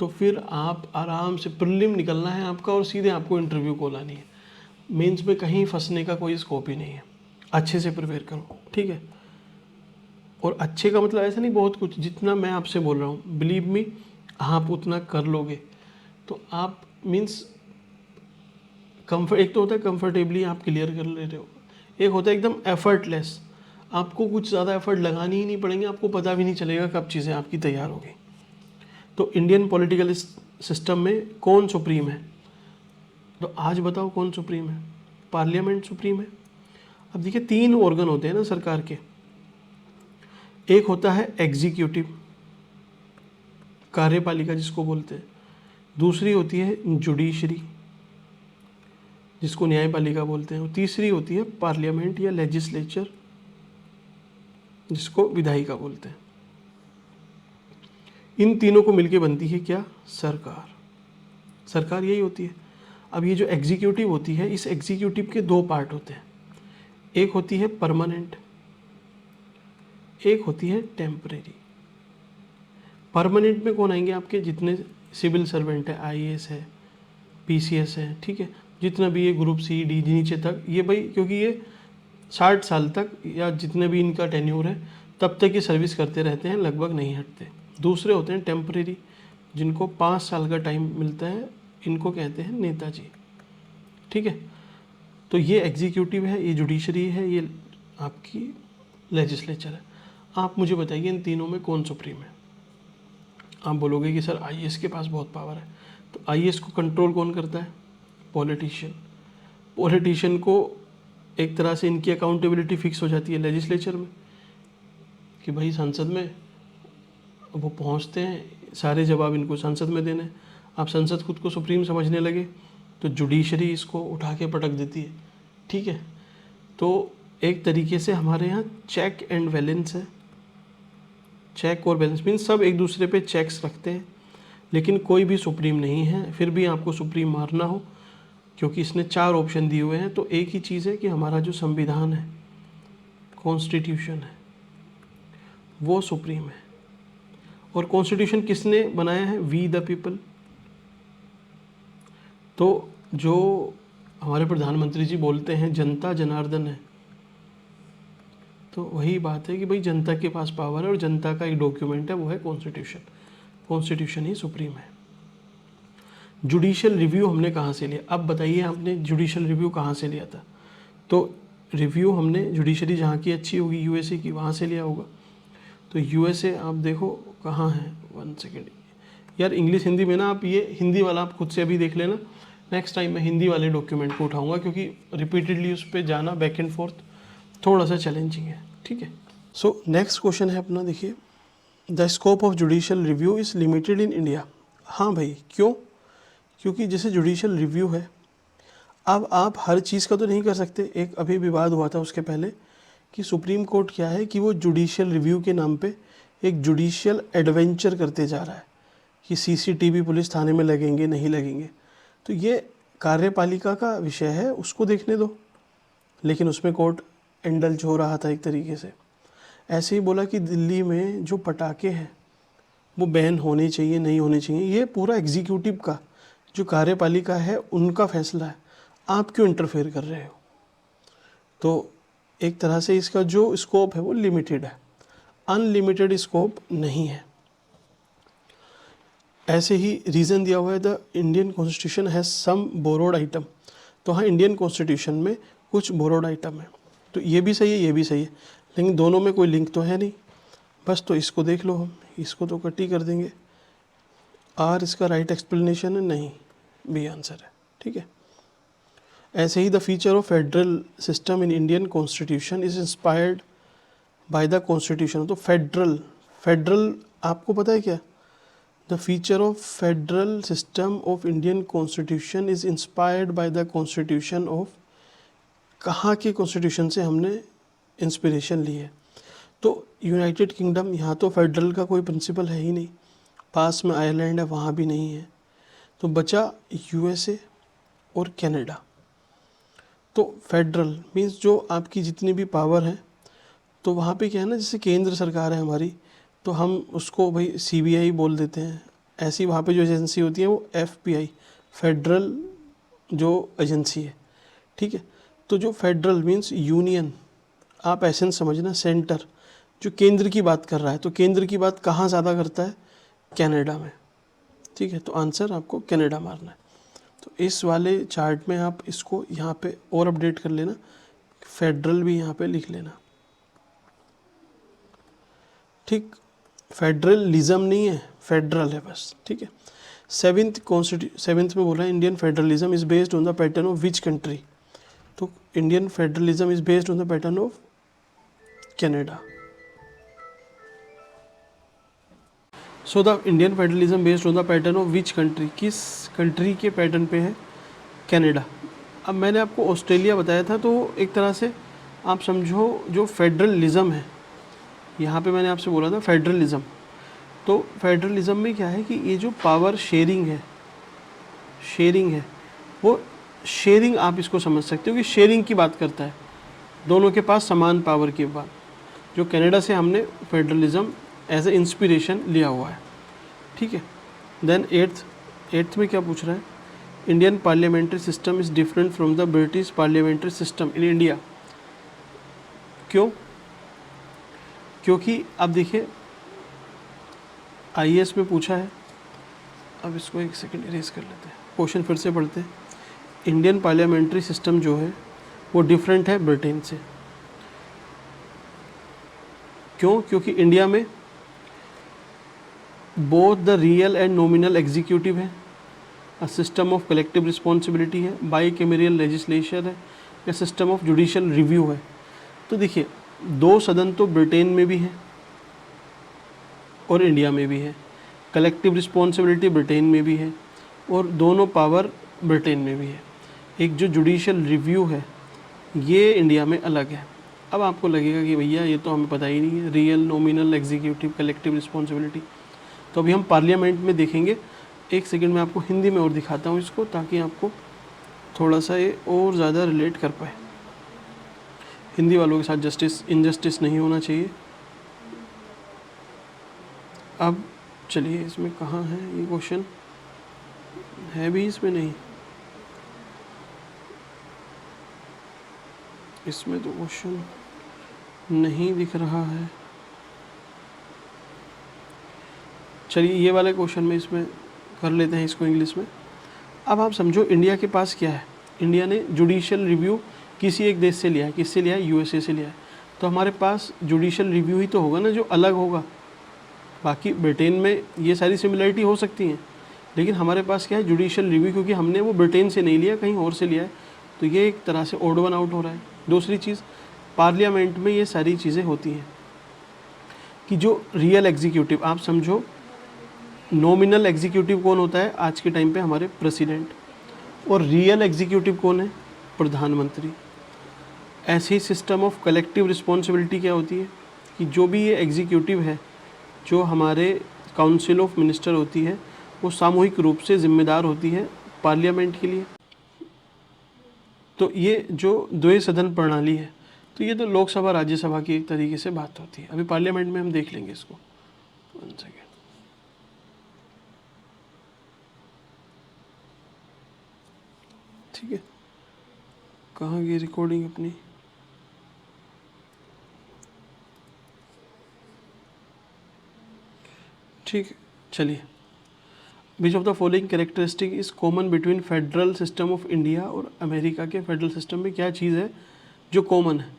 तो फिर आप आराम से, प्रीलिम निकलना है आपका और सीधे आपको इंटरव्यू कॉल आनी है। मेंस में कहीं फंसने का कोई स्कोप ही नहीं है। अच्छे से प्रिपेयर करो, ठीक है। और अच्छे का मतलब ऐसा नहीं बहुत कुछ, जितना मैं आपसे बोल रहा हूँ बिलीव मी, आप उतना कर लोगे तो आप मीन्स कंफर्ट, एक तो होता है कंफर्टेबली आप क्लियर कर ले रहे हो, एक होता है एकदम एफर्टलेस, आपको कुछ ज़्यादा एफर्ट लगानी ही नहीं पड़ेंगे, आपको पता भी नहीं चलेगा कब चीज़ें आपकी तैयार हो गई। तो इंडियन पॉलिटिकल सिस्टम में कौन सुप्रीम है? तो आज बताओ कौन सुप्रीम है? पार्लियामेंट सुप्रीम है। अब देखिए 3 ऑर्गन होते हैं ना सरकार के। एक होता है एग्जीक्यूटिव, कार्यपालिका जिसको बोलते हैं। दूसरी होती है जुडिशरी, जिसको न्यायपालिका बोलते हैं। और तीसरी होती है पार्लियामेंट या लेजिस्लेचर, जिसको विधायिका बोलते हैं। इन तीनों को मिलके बनती है क्या? सरकार। सरकार यही होती है। अब ये जो एग्जीक्यूटिव होती है, इस एग्जीक्यूटिव के 2 पार्ट होते हैं। एक होती है परमानेंट, एक होती है टेम्परेरी। परमानेंट में कौन आएंगे? आपके जितने सिविल सर्वेंट है, IAS है, PCS है, ठीक है, जितना भी ये ग्रुप C D नीचे तक, ये भाई क्योंकि ये 60 साल तक या जितने भी इनका टेन्योर है तब तक ये सर्विस करते रहते हैं, लगभग नहीं हटते। दूसरे होते हैं टेम्परेरी, जिनको 5 साल का टाइम मिलता है, इनको कहते हैं नेताजी, ठीक है। तो ये एग्जीक्यूटिव है, ये जुडिशरी है, ये आपकी लेजिस्लेचर है। आप मुझे बताइए इन तीनों में कौन सुप्रीम है? आप बोलोगे कि सर IAS के पास बहुत पावर है। तो IAS को कंट्रोल कौन करता है? पॉलिटिशियन। पॉलिटिशियन को एक तरह से इनकी अकाउंटेबिलिटी फिक्स हो जाती है लेजिस्लेचर में, कि भाई संसद में वो पहुंचते हैं, सारे जवाब इनको संसद में देने। आप संसद खुद को सुप्रीम समझने लगे तो जुडिशरी इसको उठा के पटक देती है, ठीक है। तो एक तरीके से हमारे यहाँ चेक एंड बैलेंस है। चेक और बैलेंस मीन्स सब एक दूसरे पे चेक्स रखते हैं, लेकिन कोई भी सुप्रीम नहीं है। फिर भी आपको सुप्रीम मारना हो, क्योंकि इसने 4 ऑप्शन दिए हुए हैं, तो एक ही चीज़ है कि हमारा जो संविधान है, कॉन्स्टिट्यूशन है, वो सुप्रीम है। और कॉन्स्टिट्यूशन किसने बनाया है? We the people. तो जो हमारे प्रधानमंत्री जी बोलते हैं जनता जनार्दन है, तो वही बात है कि भाई जनता के पास पावर है और जनता का एक डॉक्यूमेंट है, वो है कॉन्स्टिट्यूशन। कॉन्स्टिट्यूशन ही सुप्रीम है। जुडिशियल रिव्यू हमने कहाँ से लिया? अब बताइए आपने जुडिशियल रिव्यू कहाँ से लिया था? तो रिव्यू हमने जुडिशरी जहाँ की अच्छी होगी USA की, वहाँ से लिया होगा। तो USA आप देखो कहाँ है, 1 सेकेंड यार, इंग्लिश हिंदी में ना आप ये हिंदी वाला आप खुद से अभी देख लेना। नेक्स्ट टाइम मैं हिंदी वाले डॉक्यूमेंट को उठाऊंगा, क्योंकि रिपीटेडली उस पर जाना बैक एंड फोर्थ थोड़ा सा चैलेंजिंग है, ठीक है। सो नेक्स्ट क्वेश्चन है अपना, देखिए, the scope of judicial review is limited in India. हाँ भाई, क्यों? क्योंकि जैसे जुडिशियल रिव्यू है, अब आप हर चीज़ का तो नहीं कर सकते। एक अभी विवाद हुआ था उसके पहले कि सुप्रीम कोर्ट क्या है कि वो जुडिशियल रिव्यू के नाम पे एक जुडिशियल एडवेंचर करते जा रहा है कि CCTV पुलिस थाने में लगेंगे, नहीं लगेंगे। तो ये कार्यपालिका का विषय है, उसको देखने दो। लेकिन उसमें कोर्ट इंडल्ज हो रहा था एक तरीके से। ऐसे ही बोला कि दिल्ली में जो पटाखे हैं वो बैन होने चाहिए, नहीं होने चाहिए। ये पूरा एग्जीक्यूटिव का, जो कार्यपालिका है, उनका फैसला है। आप क्यों इंटरफेयर कर रहे हो? तो एक तरह से इसका जो स्कोप है वो लिमिटेड है, अनलिमिटेड स्कोप नहीं है। ऐसे ही रीज़न दिया हुआ है, the Indian constitution has some borrowed item. तो हाँ, इंडियन कॉन्स्टिट्यूशन में कुछ बोरोड आइटम है। तो ये भी सही है, ये भी सही है, लेकिन दोनों में कोई लिंक तो है नहीं। बस तो इसको देख लो, हम इसको तो कट ही कर देंगे। आर इसका राइट एक्सप्लेनेशन है, नहीं, बी आंसर है, ठीक है। ऐसे ही the feature of federal system in Indian constitution is inspired by the constitution. तो फेडरल आपको पता है क्या? The feature of federal system of Indian constitution is inspired by the constitution of कहाँ के कॉन्स्टिट्यूशन से हमने इंस्पिरेशन ली है। तो यूनाइटेड किंगडम, यहाँ तो फेडरल का कोई प्रिंसिपल है ही नहीं, पास में आयरलैंड है वहाँ भी नहीं है, तो बचा यूएसए और कनाडा। तो फेडरल मीन्स जो आपकी जितनी भी पावर है, तो वहाँ पे क्या है ना, जैसे केंद्र सरकार है हमारी, तो हम उसको भाई सीबीआई बोल देते हैं। ऐसी वहाँ पे जो एजेंसी होती है वो एफपीआई, फेडरल जो एजेंसी है, ठीक है। तो जो फेडरल मीन्स यूनियन, आप ऐसे समझना, सेंटर जो केंद्र की बात कर रहा है, तो केंद्र की बात कहाँ ज़्यादा करता है, कनाडा में, ठीक है। तो आंसर आपको कनाडा मारना है। तो इस वाले चार्ट में आप इसको यहाँ पे और अपडेट कर लेना, फेडरल भी यहाँ पे लिख लेना, ठीक। फेडरलिज्म नहीं है, फेडरल है बस, ठीक है। सेवेंथ में बोल रहा है Indian federalism is based on the pattern of which country. तो Indian federalism is based on the pattern of Canada. So the Indian federalism based on the pattern of which country, किस country के पैटर्न पे है, Canada. अब मैंने आपको Australia बताया था, तो एक तरह से आप समझो जो फेडरलिज्म है, यहाँ पे मैंने आपसे बोला था फेडरलिज्म, तो फेडरलिज्म में क्या है कि ये जो पावर शेयरिंग है, वो शेयरिंग आप इसको समझ सकते हो कि शेयरिंग की बात करता है, दोनों के पास समान पावर की बात। जो कनाडा से हमने फेडरलिज्म एज ए इंस्पिरेशन लिया हुआ है, ठीक है। देन एट्थ में क्या पूछ रहा है, Indian parliamentary system is different from the British parliamentary system in India. क्यों? क्योंकि अब देखिए आईएएस में पूछा है, अब इसको एक सेकंड इरेज कर लेते हैं, क्वेश्चन फिर से पढ़ते हैं। इंडियन पार्लियामेंट्री सिस्टम जो है वो डिफरेंट है ब्रिटेन से। क्यों? क्योंकि इंडिया में both the real and nominal executive है, a system of collective responsibility है, बाई कैमरियल लेजिस्लेशन है, या सिस्टम ऑफ जुडिशियल रिव्यू है। तो देखिए 2 सदन तो ब्रिटेन में भी है और इंडिया में भी है, कलेक्टिव रिस्पॉन्सिबिलिटी ब्रिटेन में भी है और दोनों पावर ब्रिटेन में भी है। एक जो जुडिशियल रिव्यू है ये इंडिया में अलग है। अब आपको लगेगा कि भैया ये तो हमें पता ही नहीं है, real, nominal, executive, collective responsibility. तो अभी हम पार्लियामेंट में देखेंगे। एक सेकंड में आपको हिंदी में और दिखाता हूँ इसको, ताकि आपको थोड़ा सा ये और ज़्यादा रिलेट कर पाए। हिंदी वालों के साथ इनजस्टिस नहीं होना चाहिए। अब चलिए इसमें कहाँ है ये क्वेश्चन, है भी इसमें नहीं, इसमें तो क्वेश्चन नहीं दिख रहा है। चलिए ये वाले क्वेश्चन में इसमें कर लेते हैं इसको इंग्लिश में। अब आप समझो इंडिया के पास क्या है, इंडिया ने जुडिशियल रिव्यू किसी एक देश से लिया है, किससे लिया है, यूएसए से लिया है। तो हमारे पास जुडिशियल रिव्यू ही तो होगा ना जो अलग होगा। बाकी ब्रिटेन में ये सारी सिमिलरिटी हो सकती हैं, लेकिन हमारे पास क्या है, जुडिशियल रिव्यू, क्योंकि हमने वो ब्रिटेन से नहीं लिया, कहीं और से लिया है, तो ये एक तरह से ऑड वन आउट हो रहा है। दूसरी चीज़, पार्लियामेंट में ये सारी चीज़ें होती हैं कि जो रियल एग्जीक्यूटिव, आप समझो नॉमिनल एग्जीक्यूटिव कौन होता है आज के टाइम पे, हमारे प्रेसिडेंट, और रियल एग्जीक्यूटिव कौन है, प्रधानमंत्री। ऐसे ही सिस्टम ऑफ कलेक्टिव रिस्पॉन्सिबिलिटी क्या होती है कि जो भी ये एग्जीक्यूटिव है, जो हमारे काउंसिल ऑफ मिनिस्टर होती है, वो सामूहिक रूप से जिम्मेदार होती है पार्लियामेंट के लिए। तो ये जो द्वै सदन प्रणाली है, तो ये तो लोकसभा राज्यसभा की एक तरीके से बात होती है। अभी पार्लियामेंट में हम देख लेंगे इसको। 1 सेकेंड, ठीक है, कहाँ गई रिकॉर्डिंग अपनी, ठीक है। चलिए, विच of the following characteristic is common between federal system of India और अमेरिका के फेडरल सिस्टम में क्या चीज़ है जो कॉमन है।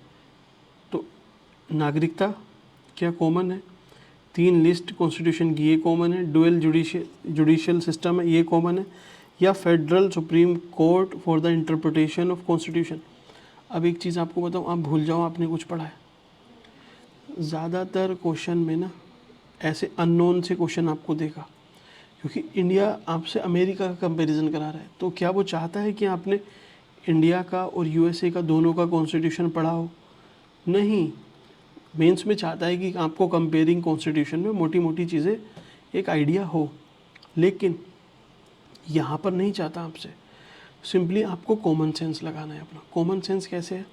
तो नागरिकता क्या कॉमन है, 3 लिस्ट कॉन्स्टिट्यूशन की ये कॉमन है, डुअल जुडिशियल सिस्टम है ये कॉमन है, या federal supreme court for the interpretation of constitution. अब एक चीज़ आपको बताऊँ, आप भूल जाओ आपने कुछ पढ़ा है, ज़्यादातर क्वेश्चन में ना ऐसे अननोन से क्वेश्चन आपको देगा, क्योंकि इंडिया आपसे अमेरिका का कंपैरिजन करा रहा है। तो क्या वो चाहता है कि आपने इंडिया का और यूएसए का दोनों का कॉन्स्टिट्यूशन पढ़ा हो? नहीं। मेंस में चाहता है कि आपको कंपेयरिंग कॉन्स्टिट्यूशन में मोटी मोटी चीज़ें एक आइडिया हो, लेकिन यहाँ पर नहीं चाहता आपसे। सिंपली आपको कॉमन सेंस लगाना है अपना। कॉमन सेंस कैसे है?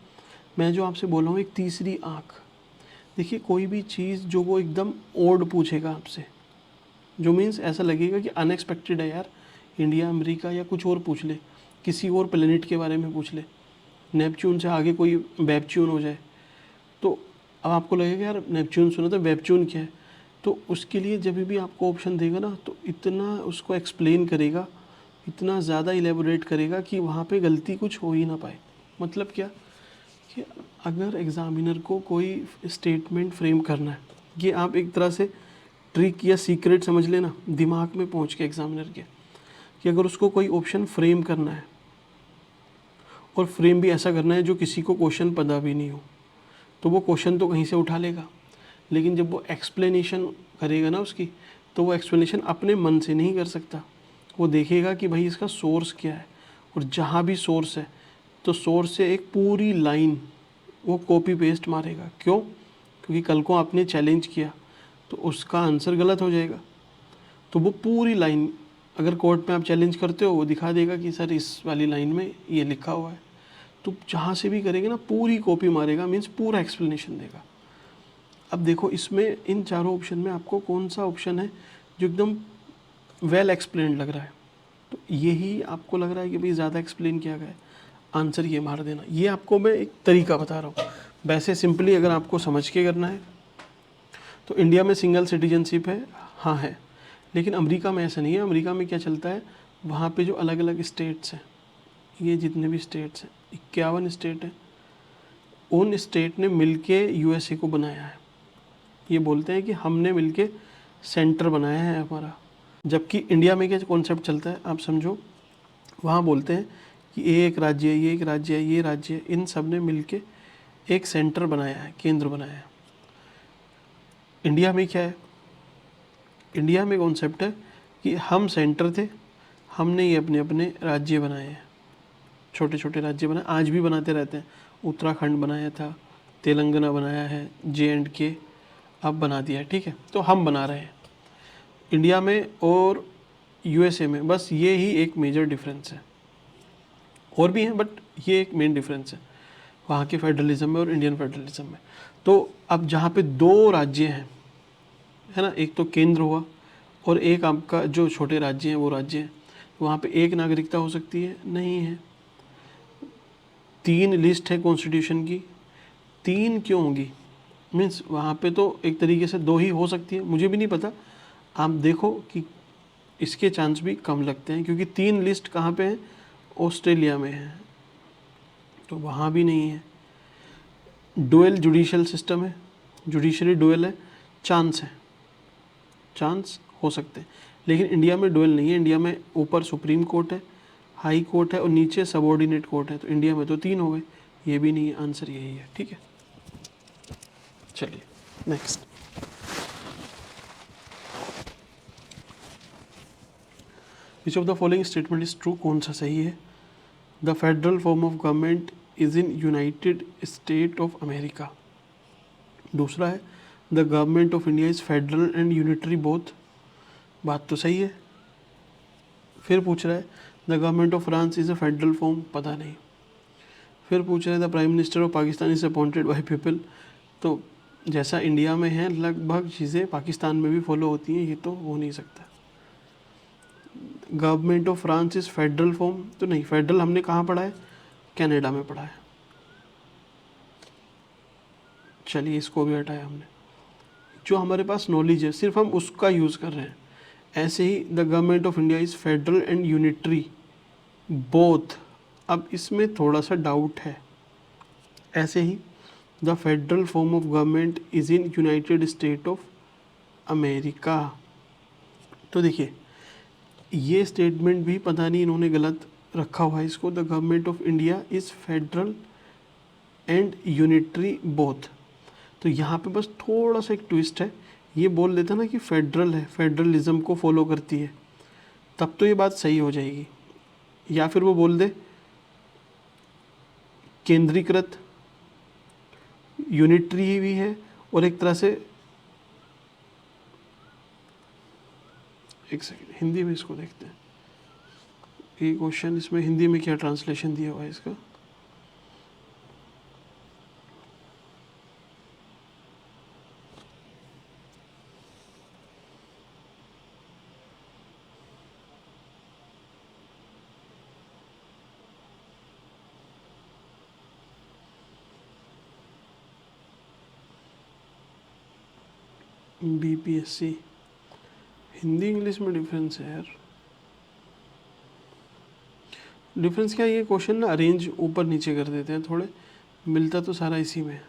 मैं जो आपसे बोल रहा हूँ, एक तीसरी आँख। देखिए, कोई भी चीज़ जो वो एकदम ओड पूछेगा आपसे, जो मीन्स ऐसा लगेगा कि अनएक्सपेक्टेड है यार, इंडिया अमेरिका या कुछ और पूछ ले, किसी और प्लेनेट के बारे में पूछ ले, नेपच्यून से आगे कोई वेपच्यून हो जाए, तो अब आपको लगेगा यार नेपच्यून सुना तो वेपच्यून क्या है। तो उसके लिए जब भी आपको ऑप्शन देगा ना, तो इतना उसको एक्सप्लेन करेगा, इतना ज़्यादा इलेबोरेट करेगा कि वहाँ पे गलती कुछ हो ही ना पाए। मतलब क्या कि अगर एग्ज़ामिनर को कोई स्टेटमेंट फ्रेम करना है, ये आप एक तरह से ट्रिक या सीक्रेट समझ लेना दिमाग में पहुँच के एग्ज़ामिनर के, कि अगर उसको कोई ऑप्शन फ्रेम करना है और फ्रेम भी ऐसा करना है जो किसी को क्वेश्चन पता भी नहीं हो, तो वो क्वेश्चन तो कहीं से उठा लेगा, लेकिन जब वो एक्सप्लेनेशन करेगा ना उसकी, तो वो एक्सप्लेनेशन अपने मन से नहीं कर सकता। वो देखेगा कि भाई इसका सोर्स क्या है, और जहाँ भी सोर्स है तो सोर्स से एक पूरी लाइन वो कॉपी पेस्ट मारेगा। क्यों? क्योंकि कल को आपने चैलेंज किया तो उसका आंसर गलत हो जाएगा। तो वो पूरी लाइन, अगर कोर्ट में आप चैलेंज करते हो, वो दिखा देगा कि सर इस वाली लाइन में ये लिखा हुआ है। तो जहाँ से भी करेगा ना, पूरी कॉपी मारेगा, मीन्स पूरा एक्सप्लेनेशन देगा। अब देखो, इसमें इन चारों ऑप्शन में आपको कौन सा ऑप्शन है जो एकदम वेल एक्सप्लेन लग रहा है? तो यही आपको लग रहा है कि भाई ज़्यादा एक्सप्लेन किया गया है, आंसर ये मार देना। ये आपको मैं एक तरीका बता रहा हूँ। वैसे सिंपली अगर आपको समझ के करना है तो इंडिया में सिंगल सिटीजनशिप है, हाँ है, लेकिन अमेरिका में ऐसा नहीं है। अमेरिका में क्या चलता है, वहाँ पे जो अलग अलग स्टेट्स हैं, ये जितने भी स्टेट्स हैं, 51 स्टेट हैं, उन स्टेट ने मिलके यूएसए को बनाया है। ये बोलते हैं कि हमने मिलके सेंटर बनाया है हमारा। जबकि इंडिया में क्या कॉन्सेप्ट चलता है आप समझो, वहाँ बोलते हैं कि ये एक राज्य है, ये एक राज्य है, ये राज्य है, इन सब ने मिलके एक सेंटर बनाया है, केंद्र बनाया है। इंडिया में क्या है, इंडिया में कॉन्सेप्ट है कि हम सेंटर थे, हमने ये अपने अपने राज्य बनाए हैं, छोटे छोटे राज्य बनाए, आज भी बनाते रहते हैं। उत्तराखंड बनाया था, तेलंगाना बनाया है, JNK अब बना दिया है, ठीक है। तो हम बना रहे हैं इंडिया में और यूएसए में, बस ये ही एक मेजर डिफरेंस है। और भी हैं, बट ये एक मेन डिफरेंस है वहाँ के फेडरलिज्म में और इंडियन फेडरलिज्म में। तो अब जहाँ पे दो राज्य हैं, है ना, एक तो केंद्र हुआ और एक आपका जो छोटे राज्य हैं वो राज्य हैं, तो वहाँ पे एक नागरिकता हो सकती है? नहीं है। 3 लिस्ट है कॉन्स्टिट्यूशन की, 3 क्यों होंगी? मीन्स वहाँ पे तो एक तरीके से 2 ही हो सकती है, मुझे भी नहीं पता। आप देखो कि इसके चांस भी कम लगते हैं, क्योंकि 3 लिस्ट कहाँ पे हैं? ऑस्ट्रेलिया में है, तो वहाँ भी नहीं है। डुअल जुडिशियल सिस्टम है, जुडिशरी डुअल है, चांस है, चांस हो सकते हैं, लेकिन इंडिया में डुअल नहीं है। इंडिया में ऊपर सुप्रीम कोर्ट है, हाई कोर्ट है और नीचे सबऑर्डिनेट कोर्ट है। तो इंडिया में तो 3 हो गए, ये भी नहीं है। आंसर यही है, ठीक है। चलिए next. Which of the following statement is true? कौन सा सही है? The federal form of government is in United State of America. दूसरा है the government of India is federal and unitary both. बात तो सही है। फिर पूछ रहा है the government of France is a federal form. पता नहीं। फिर पूछ रहा है the prime minister of Pakistan is appointed by people. तो जैसा इंडिया में है लगभग चीज़ें पाकिस्तान में भी फॉलो होती हैं, ये तो हो नहीं सकता। Government of France is federal form, तो नहीं। फेडरल हमने कहाँ पढ़ा है? कनाडा में पढ़ा है। चलिए इसको भी हटाया हमने। जो हमारे पास नॉलेज है सिर्फ हम उसका यूज़ कर रहे हैं। ऐसे ही the government of India is federal and unitary both. अब इसमें थोड़ा सा डाउट है। ऐसे ही the federal form of government is in United State of America. तो देखिए ये स्टेटमेंट भी पता नहीं इन्होंने गलत रखा हुआ है इसको। The government of India is federal and unitary both. तो यहाँ पे बस थोड़ा सा एक ट्विस्ट है। ये बोल देता ना कि फेडरल है, फेडरलिज्म को फॉलो करती है, तब तो ये बात सही हो जाएगी। या फिर वो बोल दे केंद्रीकृत, यूनिटरी भी है, और एक तरह से, एक सेकंड हिंदी में इसको देखते हैं, ये क्वेश्चन इसमें हिंदी में क्या ट्रांसलेशन दिया हुआ है इसका। बीपीएससी, हिंदी इंग्लिश में डिफरेंस है यार। डिफरेंस क्या है, ये क्वेश्चन ना अरेंज ऊपर नीचे कर देते हैं थोड़े, मिलता तो सारा इसी में है।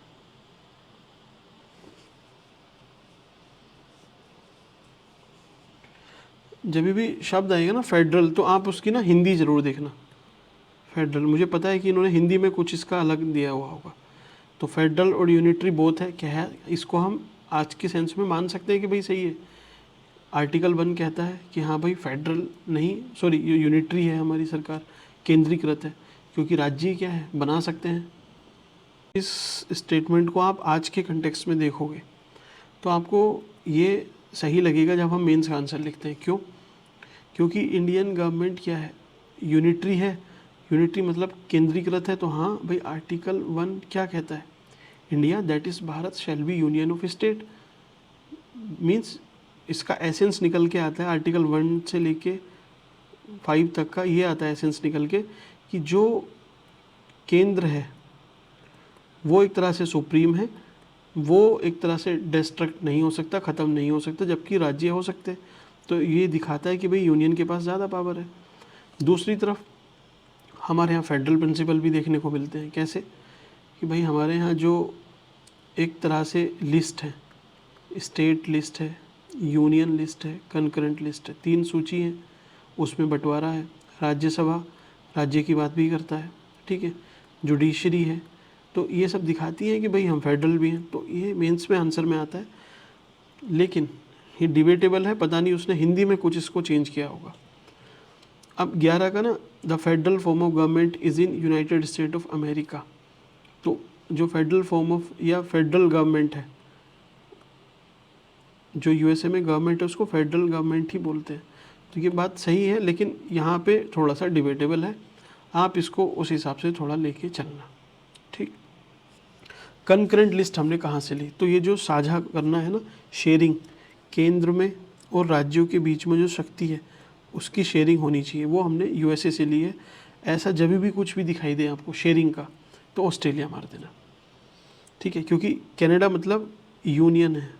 जब भी शब्द आएगा ना फेडरल, तो आप उसकी ना हिंदी ज़रूर देखना। फेडरल, मुझे पता है कि इन्होंने हिंदी में कुछ इसका अलग दिया हुआ होगा। तो फेडरल और यूनिटरी बोथ है, क्या है, इसको हम आज के सेंस में मान सकते हैं कि भाई सही है। आर्टिकल 1 कहता है कि हाँ भाई फेडरल नहीं, सॉरी यूनिटरी है हमारी सरकार, केंद्रीकृत है, क्योंकि राज्य क्या है, बना सकते हैं। इस स्टेटमेंट को आप आज के कंटेक्स्ट में देखोगे तो आपको ये सही लगेगा जब हम मेंस का आंसर लिखते हैं। क्यों? क्योंकि इंडियन गवर्नमेंट क्या है, यूनिटरी है। यूनिटरी मतलब केंद्रीकृत है। तो हाँ भाई आर्टिकल 1 क्या कहता है, India that is Bharat shall be union of state. Means इसका एसेंस निकल के आता है आर्टिकल 1 से लेके 5 तक का, ये आता है एसेंस निकल के कि जो केंद्र है वो एक तरह से सुप्रीम है, वो एक तरह से डिस्ट्रक्ट नहीं हो सकता, ख़त्म नहीं हो सकता, जबकि राज्य हो सकते हैं। तो ये दिखाता है कि भाई यूनियन के पास ज़्यादा पावर है। दूसरी तरफ हमारे यहाँ फेडरल प्रिंसिपल भी देखने को मिलते हैं। कैसे? कि भाई हमारे यहाँ जो एक तरह से लिस्ट है, स्टेट लिस्ट है, यूनियन लिस्ट है, कंकरेंट लिस्ट है, 3 सूची है, उसमें बंटवारा है। राज्यसभा राज्य की बात भी करता है, ठीक है, जुडिशरी है। तो ये सब दिखाती है कि भाई हम फेडरल भी हैं। तो ये मेंस में आंसर में आता है, लेकिन ये डिबेटेबल है, पता नहीं उसने हिंदी में कुछ इसको चेंज किया होगा। अब 11 का ना, the federal form of government is in United State of America. तो जो फेडरल फॉर्म ऑफ या फेडरल गवर्नमेंट है, जो यूएसए में गवर्नमेंट है उसको फेडरल गवर्नमेंट ही बोलते हैं। तो ये बात सही है, लेकिन यहाँ पे थोड़ा सा डिबेटेबल है, आप इसको उस हिसाब से थोड़ा लेके चलना, ठीक। कंकरेंट लिस्ट हमने कहाँ से ली, तो ये जो साझा करना है ना, शेयरिंग, केंद्र में और राज्यों के बीच में जो शक्ति है उसकी शेयरिंग होनी चाहिए, वो हमने यूएसए से ली है। ऐसा जब भी कुछ भी दिखाई दे आपको शेयरिंग का, तो ऑस्ट्रेलिया मार देना, ठीक है, क्योंकि कनाडा मतलब यूनियन है।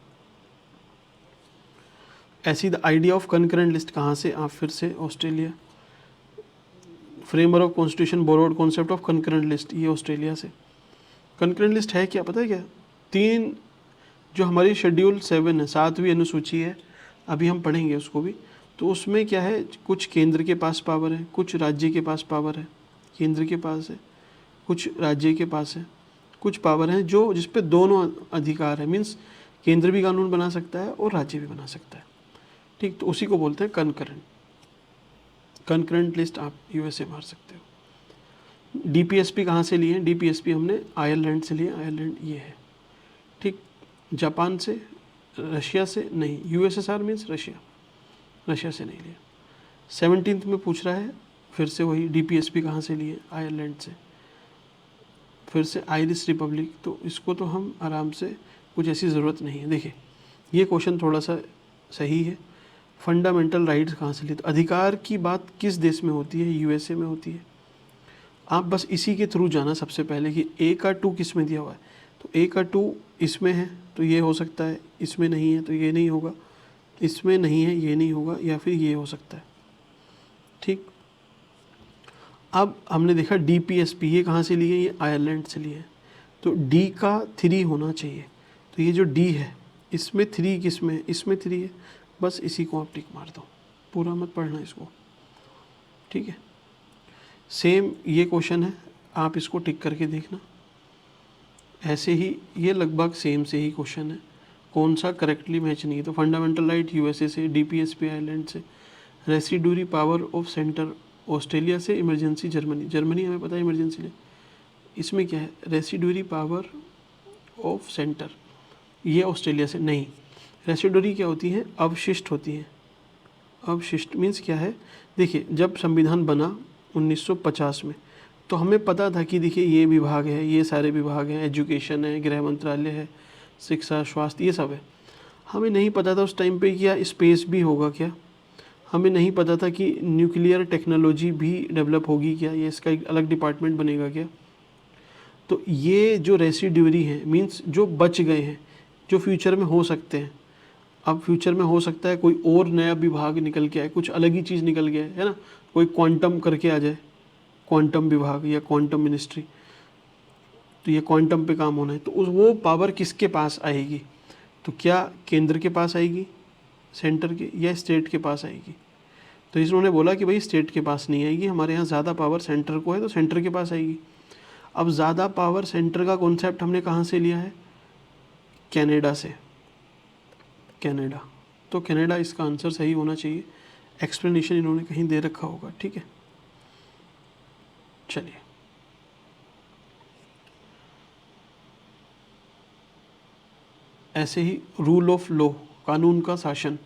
ऐसी the idea of concurrent list कहाँ से, आप फिर से Australia. Framework of constitution borrowed concept of concurrent list, ये ऑस्ट्रेलिया से। कंकरेंट लिस्ट है क्या, पता है क्या? 3 जो हमारी शेड्यूल 7 है, 7वीं अनुसूची है, अभी हम पढ़ेंगे उसको भी। तो उसमें क्या है, कुछ केंद्र के पास पावर है, कुछ राज्य के पास पावर है, केंद्र के पास है, कुछ राज्य के पास है, कुछ पावर है जो जिस पे दोनों अधिकार है। मीन्स केंद्र भी कानून बना सकता है और राज्य भी बना सकता है, ठीक। तो उसी को बोलते हैं कंकरेंट। कंकरेंट लिस्ट आप यूएसए मार सकते हो। डीपीएसपी कहाँ से लिए हैं? डीपीएसपी हमने आयरलैंड से लिए, आयरलैंड ये है, ठीक। जापान से, रशिया से नहीं, यूएसएसआर मीन्स रशिया, रशिया से नहीं लिया। 17th में पूछ रहा है फिर से वही, डीपीएसपी कहाँ से लिए? आयरलैंड से। फिर से आयरिश रिपब्लिक, तो इसको तो हम आराम से, कुछ ऐसी ज़रूरत नहीं है। देखिए ये क्वेश्चन थोड़ा सा सही है। फंडामेंटल राइट्स कहाँ से लिए? तो अधिकार की बात किस देश में होती है? यूएसए में होती है। आप बस इसी के थ्रू जाना सबसे पहले कि ए का 2 किस में दिया हुआ है, तो ए का 2 इसमें है तो ये हो सकता है, इसमें नहीं है तो ये नहीं होगा, इसमें नहीं है ये नहीं होगा, या फिर ये हो सकता है, ठीक। अब हमने देखा डीपीएसपी, ये कहाँ से लिए? ये आयरलैंड से लिए। तो डी का 3 होना चाहिए, तो ये जो डी है इसमें 3 किस में? इसमें 3 है, बस इसी को आप टिक मार दो, पूरा मत पढ़ना इसको, ठीक है। सेम ये क्वेश्चन है, आप इसको टिक करके देखना। ऐसे ही ये लगभग सेम से ही क्वेश्चन है, कौन सा करेक्टली मैच नहीं है। तो फंडामेंटल राइट यूएसए से, डीपीएसपी आयरलैंड से, residuary power of centre Australia से, इमरजेंसी जर्मनी, जर्मनी हमें पता है इमरजेंसी ले, इसमें क्या है, रेसिडुअरी पावर ऑफ सेंटर, ये ऑस्ट्रेलिया से नहीं। रेसिडुअरी क्या होती है, अवशिष्ट होती है। अवशिष्ट मीन्स क्या है, देखिए जब संविधान बना 1950 में, तो हमें पता था कि देखिए ये विभाग है, ये सारे विभाग हैं, एजुकेशन है, गृह मंत्रालय है, शिक्षा, स्वास्थ्य, ये सब है। हमें नहीं पता था उस टाइम पे क्या स्पेस भी होगा क्या, हमें नहीं पता था कि न्यूक्लियर टेक्नोलॉजी भी डेवलप होगी क्या, ये इसका एक अलग डिपार्टमेंट बनेगा क्या। तो ये जो रेसिड्यूरी हैं मीन्स जो बच गए हैं, जो फ्यूचर में हो सकते हैं। अब फ्यूचर में हो सकता है कोई और नया विभाग निकल के आए, कुछ अलग ही चीज़ निकल गया है ना, कोई क्वांटम करके आ जाए, क्वांटम विभाग या क्वांटम मिनिस्ट्री, तो ये क्वांटम पे काम होना है। तो वो पावर किसके पास आएगी, तो क्या केंद्र के पास आएगी, सेंटर के, या स्टेट के पास आएगी। तो इन्होंने बोला कि भाई स्टेट के पास नहीं आएगी, हमारे यहाँ ज़्यादा पावर सेंटर को है, तो सेंटर के पास आएगी। अब ज़्यादा पावर सेंटर का कॉन्सेप्ट हमने कहाँ से लिया है, कनाडा से, कनाडा। तो कनाडा इसका आंसर सही होना चाहिए, एक्सप्लेनेशन इन्होंने कहीं दे रखा होगा, ठीक है। चलिए ऐसे ही रूल ऑफ लॉ, कानून का शासन,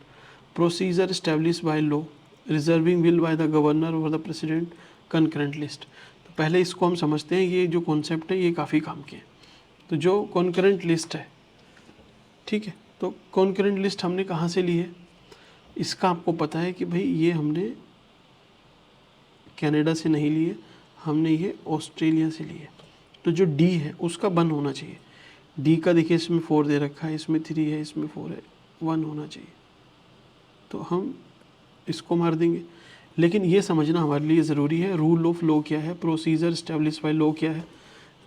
procedure establish by law, reserving will by the governor और द प्रेसिडेंट, कॉन्करेंट लिस्ट। तो पहले इसको हम समझते हैं, ये जो कॉन्सेप्ट है ये काफ़ी काम के है। तो जो कॉन्करेंट लिस्ट है, ठीक है, तो कॉन्करेंट लिस्ट हमने कहाँ से ली है, इसका आपको पता है कि भाई ये हमने कनाडा से नहीं लिए, हमने ये ऑस्ट्रेलिया से लिए। तो जो डी है उसका 1 होना चाहिए। डी का देखिए इसमें 4 दे रखा है, इसमें 3 है, इसमें 4 है, 1 होना चाहिए। तो हम इसको मार देंगे। लेकिन ये समझना हमारे लिए ज़रूरी है, रूल ऑफ लॉ क्या है, प्रोसीजर एस्टेब्लिश बाय लॉ क्या है,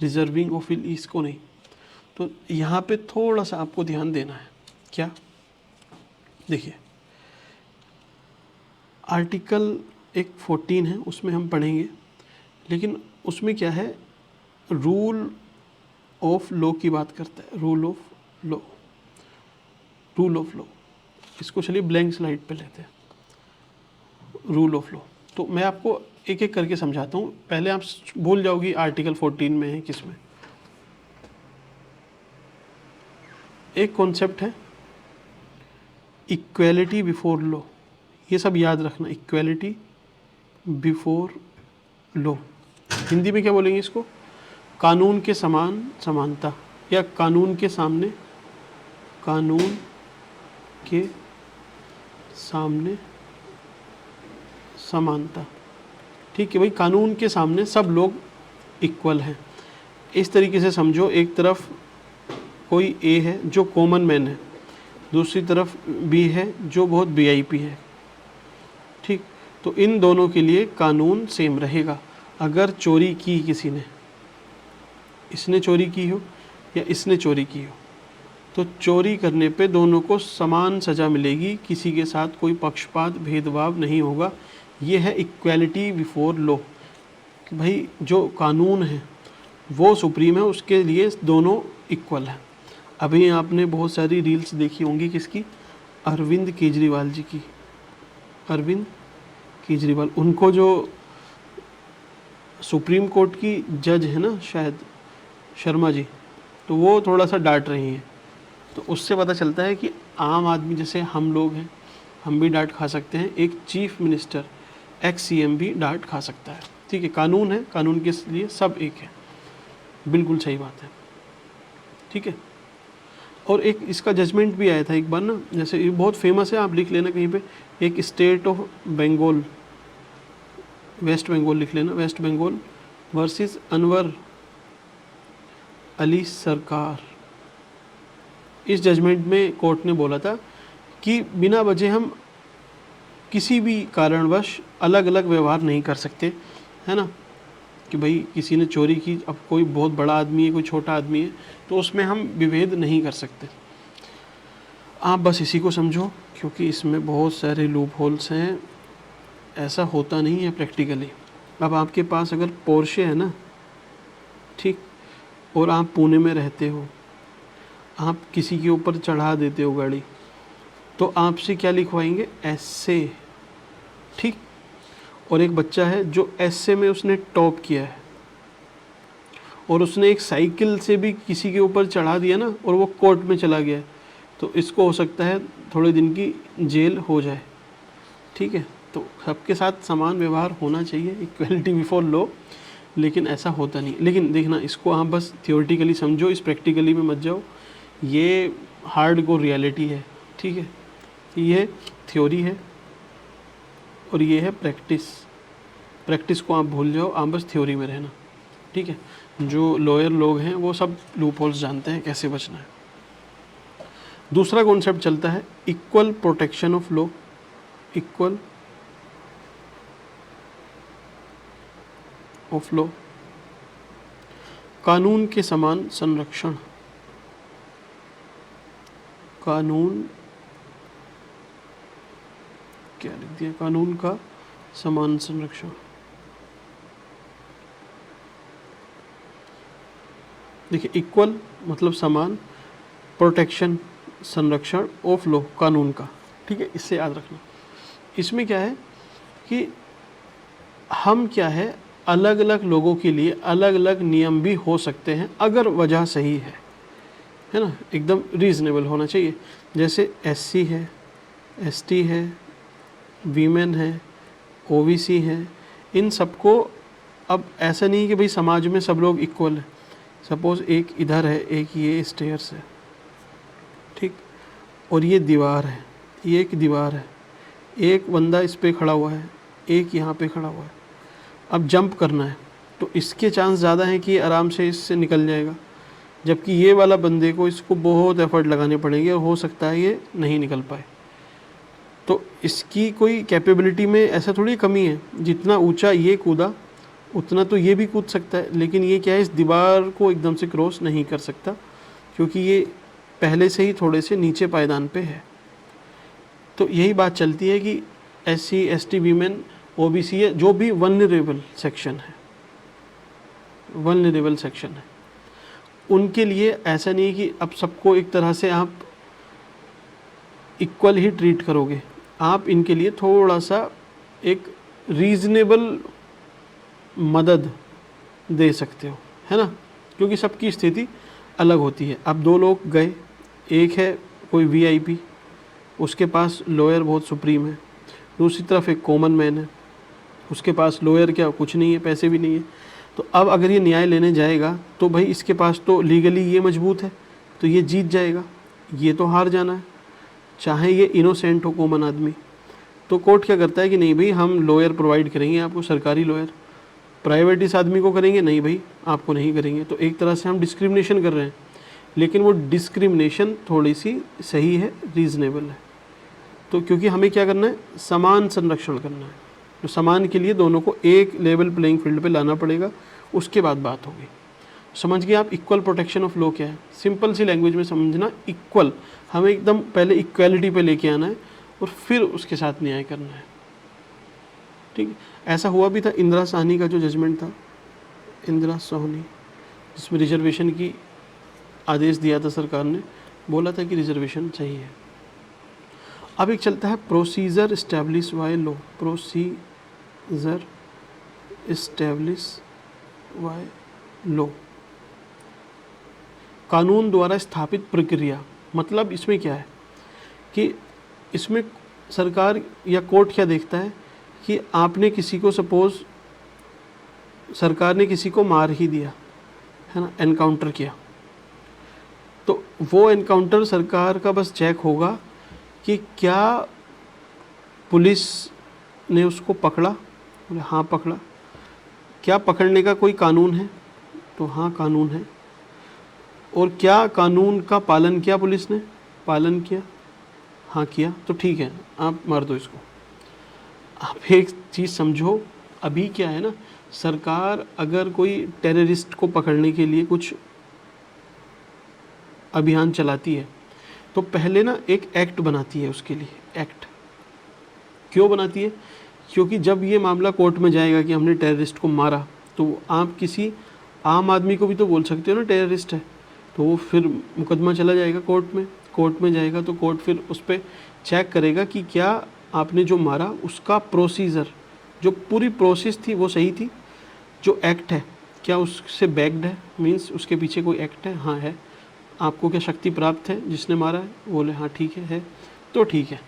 रिजर्विंग ऑफ विल इसको नहीं। तो यहाँ पे थोड़ा सा आपको ध्यान देना है। क्या, देखिए आर्टिकल एक 14 है, उसमें हम पढ़ेंगे, लेकिन उसमें क्या है, रूल ऑफ लॉ की बात करता है, rule of law, rule of law. इसको चलिए ब्लैंक स्लाइड पे लेते हैं, रूल ऑफ लॉ। तो मैं आपको एक एक करके समझाता हूँ, पहले आप भूल जाओगी आर्टिकल 14 में है किसमें। एक कॉन्सेप्ट है इक्वेलिटी बिफोर लॉ, ये सब याद रखना, इक्वेलिटी बिफोर लॉ। हिंदी में क्या बोलेंगे इसको, कानून के समान समानता, या कानून के सामने, कानून के सामने समानता, ठीक है भाई, कानून के सामने सब लोग इक्वल हैं। इस तरीके से समझो, एक तरफ कोई ए है जो कॉमन मैन है, दूसरी तरफ बी है जो बहुत वीआईपी है, ठीक। तो इन दोनों के लिए कानून सेम रहेगा। अगर चोरी की किसी ने, इसने चोरी की हो या इसने चोरी की हो, तो चोरी करने पे दोनों को समान सज़ा मिलेगी, किसी के साथ कोई पक्षपात भेदभाव नहीं होगा। ये है इक्वालिटी बिफोर लॉ, कि भाई जो कानून है वो सुप्रीम है, उसके लिए दोनों इक्वल हैं। अभी आपने बहुत सारी रील्स देखी होंगी, किसकी, अरविंद केजरीवाल जी की, अरविंद केजरीवाल, उनको जो सुप्रीम कोर्ट की जज है ना शायद शर्मा जी, तो वो थोड़ा सा डांट रही हैं। तो उससे पता चलता है कि आम आदमी जैसे हम लोग हैं, हम भी डांट खा सकते हैं, एक चीफ मिनिस्टर, एक्स सीएम भी डांट खा सकता है, ठीक है। कानून है, कानून के लिए सब एक है, बिल्कुल सही बात है, ठीक है। और एक इसका जजमेंट भी आया था एक बार ना, जैसे ये बहुत फेमस है, आप लिख लेना कहीं पे, एक state of Bengal, West Bengal लिख लेना, वेस्ट बंगाल वर्सेस अनवर अली सरकार। इस जजमेंट में कोर्ट ने बोला था कि बिना वजह हम किसी भी कारणवश अलग अलग व्यवहार नहीं कर सकते, है ना, कि भाई किसी ने चोरी की, अब कोई बहुत बड़ा आदमी है, कोई छोटा आदमी है, तो उसमें हम विभेद नहीं कर सकते। आप बस इसी को समझो, क्योंकि इसमें बहुत सारे लूप होल्स हैं, ऐसा होता नहीं है प्रैक्टिकली। अब आपके पास अगर पोर्शे है ना, ठीक, और आप पुणे में रहते हो, आप किसी के ऊपर चढ़ा देते हो गाड़ी, तो आपसे क्या लिखवाएंगे, एस्से, ठीक। और एक बच्चा है जो एस्से में उसने टॉप किया है, और उसने एक साइकिल से भी किसी के ऊपर चढ़ा दिया ना और वो कोर्ट में चला गया, तो इसको हो सकता है थोड़े दिन की जेल हो जाए। ठीक है, तो सबके साथ समान व्यवहार होना चाहिए, इक्वलिटी बिफोर लॉ, लेकिन ऐसा होता नहीं। लेकिन देखना, इसको आप बस थियोरेटिकली समझो, इस प्रैक्टिकली में मत जाओ, ये हार्ड को रियलिटी है। ठीक है, ये थ्योरी है और ये है प्रैक्टिस। प्रैक्टिस को आप भूल जाओ, आप बस थ्योरी में रहना। ठीक है, जो लॉयर लोग हैं वो सब लूप होल्स जानते हैं कैसे बचना है। दूसरा कॉन्सेप्ट चलता है equal protection of law. Equal of law, कानून के समान संरक्षण। कानून क्या लिख दिया, कानून का समान संरक्षण। देखिए, इक्वल मतलब समान, प्रोटेक्शन संरक्षण, ऑफ लॉ कानून का। ठीक है, इससे याद रखना। इसमें क्या है कि हम क्या है, अलग अलग लोगों के लिए अलग अलग नियम भी हो सकते हैं अगर वजह सही है ना, एकदम रीज़नेबल होना चाहिए। जैसे एससी है, एसटी है, वीमेन है, ओबीसी है, इन सबको अब ऐसा नहीं कि भाई समाज में सब लोग इक्वल हैं। सपोज़ एक इधर है, एक ये स्टेयर्स है, ठीक, और ये दीवार है, ये एक दीवार है, एक बंदा इस पे खड़ा हुआ है, एक यहाँ पे खड़ा हुआ है। अब जंप करना है तो इसके चांस ज़्यादा हैं कि ये आराम से इससे निकल जाएगा, जबकि ये वाला बंदे को इसको बहुत एफर्ट लगाने पड़ेंगे और हो सकता है ये नहीं निकल पाए। तो इसकी कोई कैपेबिलिटी में ऐसा थोड़ी कमी है, जितना ऊंचा ये कूदा उतना तो ये भी कूद सकता है, लेकिन ये क्या है, इस दीवार को एकदम से क्रॉस नहीं कर सकता क्योंकि ये पहले से ही थोड़े से नीचे पायदान पे है। तो यही बात चलती है कि एससी, एसटी, वीमेन, ओबीसी है, जो भी वल्नरेबल सेक्शन है, वल्नरेबल सेक्शन है, उनके लिए ऐसा नहीं है कि अब सबको एक तरह से आप इक्वल ही ट्रीट करोगे। आप इनके लिए थोड़ा सा एक रीज़नेबल मदद दे सकते हो, है ना, क्योंकि सबकी स्थिति अलग होती है। अब दो लोग गए, एक है कोई वीआईपी, उसके पास लॉयर बहुत सुप्रीम है, दूसरी तरफ एक कॉमन मैन है, उसके पास लॉयर क्या कुछ नहीं है, पैसे भी नहीं है। तो अब अगर ये न्याय लेने जाएगा तो भाई इसके पास तो लीगली ये मजबूत है, तो ये जीत जाएगा, ये तो हार जाना है, चाहे ये इनोसेंट हो कॉमन आदमी। तो कोर्ट क्या करता है कि नहीं भाई, हम लॉयर प्रोवाइड करेंगे आपको, सरकारी लॉयर। प्राइवेट इस आदमी को करेंगे, नहीं भाई आपको नहीं करेंगे। तो एक तरह से हम डिस्क्रिमिनेशन कर रहे हैं, लेकिन वो डिस्क्रिमिनेशन थोड़ी सी सही है, रीज़नेबल है। तो क्योंकि हमें क्या करना है, समान संरक्षण करना है, तो समान के लिए दोनों को एक लेवल प्लेइंग फील्ड पे लाना पड़ेगा, उसके बाद बात होगी। समझ गए आप इक्वल प्रोटेक्शन ऑफ लॉ क्या है? सिंपल सी लैंग्वेज में समझना, इक्वल हमें एकदम पहले इक्वालिटी पे लेके आना है और फिर उसके साथ न्याय करना है। ठीक, ऐसा हुआ भी था इंदिरा साहनी का जो जजमेंट था, इंदिरा सोहनी, जिसमें रिजर्वेशन की आदेश दिया था सरकार ने, बोला था कि रिजर्वेशन चाहिए। अब एक चलता है procedure establish by law. Procedure establish by law, कानून द्वारा स्थापित प्रक्रिया। मतलब इसमें क्या है कि इसमें सरकार या कोर्ट क्या देखता है कि आपने किसी को, सपोज़ सरकार ने किसी को मार ही दिया है ना, एनकाउंटर किया, तो वो एनकाउंटर सरकार का बस चेक होगा कि क्या पुलिस ने उसको पकड़ा, बोले हाँ पकड़ा, क्या पकड़ने का कोई कानून है, तो हाँ कानून है, और क्या कानून का पालन किया पुलिस ने, पालन किया, हाँ किया, तो ठीक है आप मार दो इसको। आप एक चीज़ समझो, अभी क्या है ना, सरकार अगर कोई टेररिस्ट को पकड़ने के लिए कुछ अभियान चलाती है तो पहले ना एक एक्ट बनाती है उसके लिए। एक्ट क्यों बनाती है? क्योंकि जब ये मामला कोर्ट में जाएगा कि हमने टेररिस्ट को मारा, तो आप किसी आम आदमी को भी तो बोल सकते हो ना टेररिस्ट है, तो वो फिर मुकदमा चला जाएगा कोर्ट में। कोर्ट में जाएगा तो कोर्ट फिर उस पर चेक करेगा कि क्या आपने जो मारा उसका प्रोसीजर, जो पूरी प्रोसेस थी वो सही थी, जो एक्ट है क्या उससे बैक्ड है, मीन्स उसके पीछे कोई एक्ट है? हाँ है। आपको क्या शक्ति प्राप्त है जिसने मारा है? बोले हाँ ठीक है। तो ठीक है,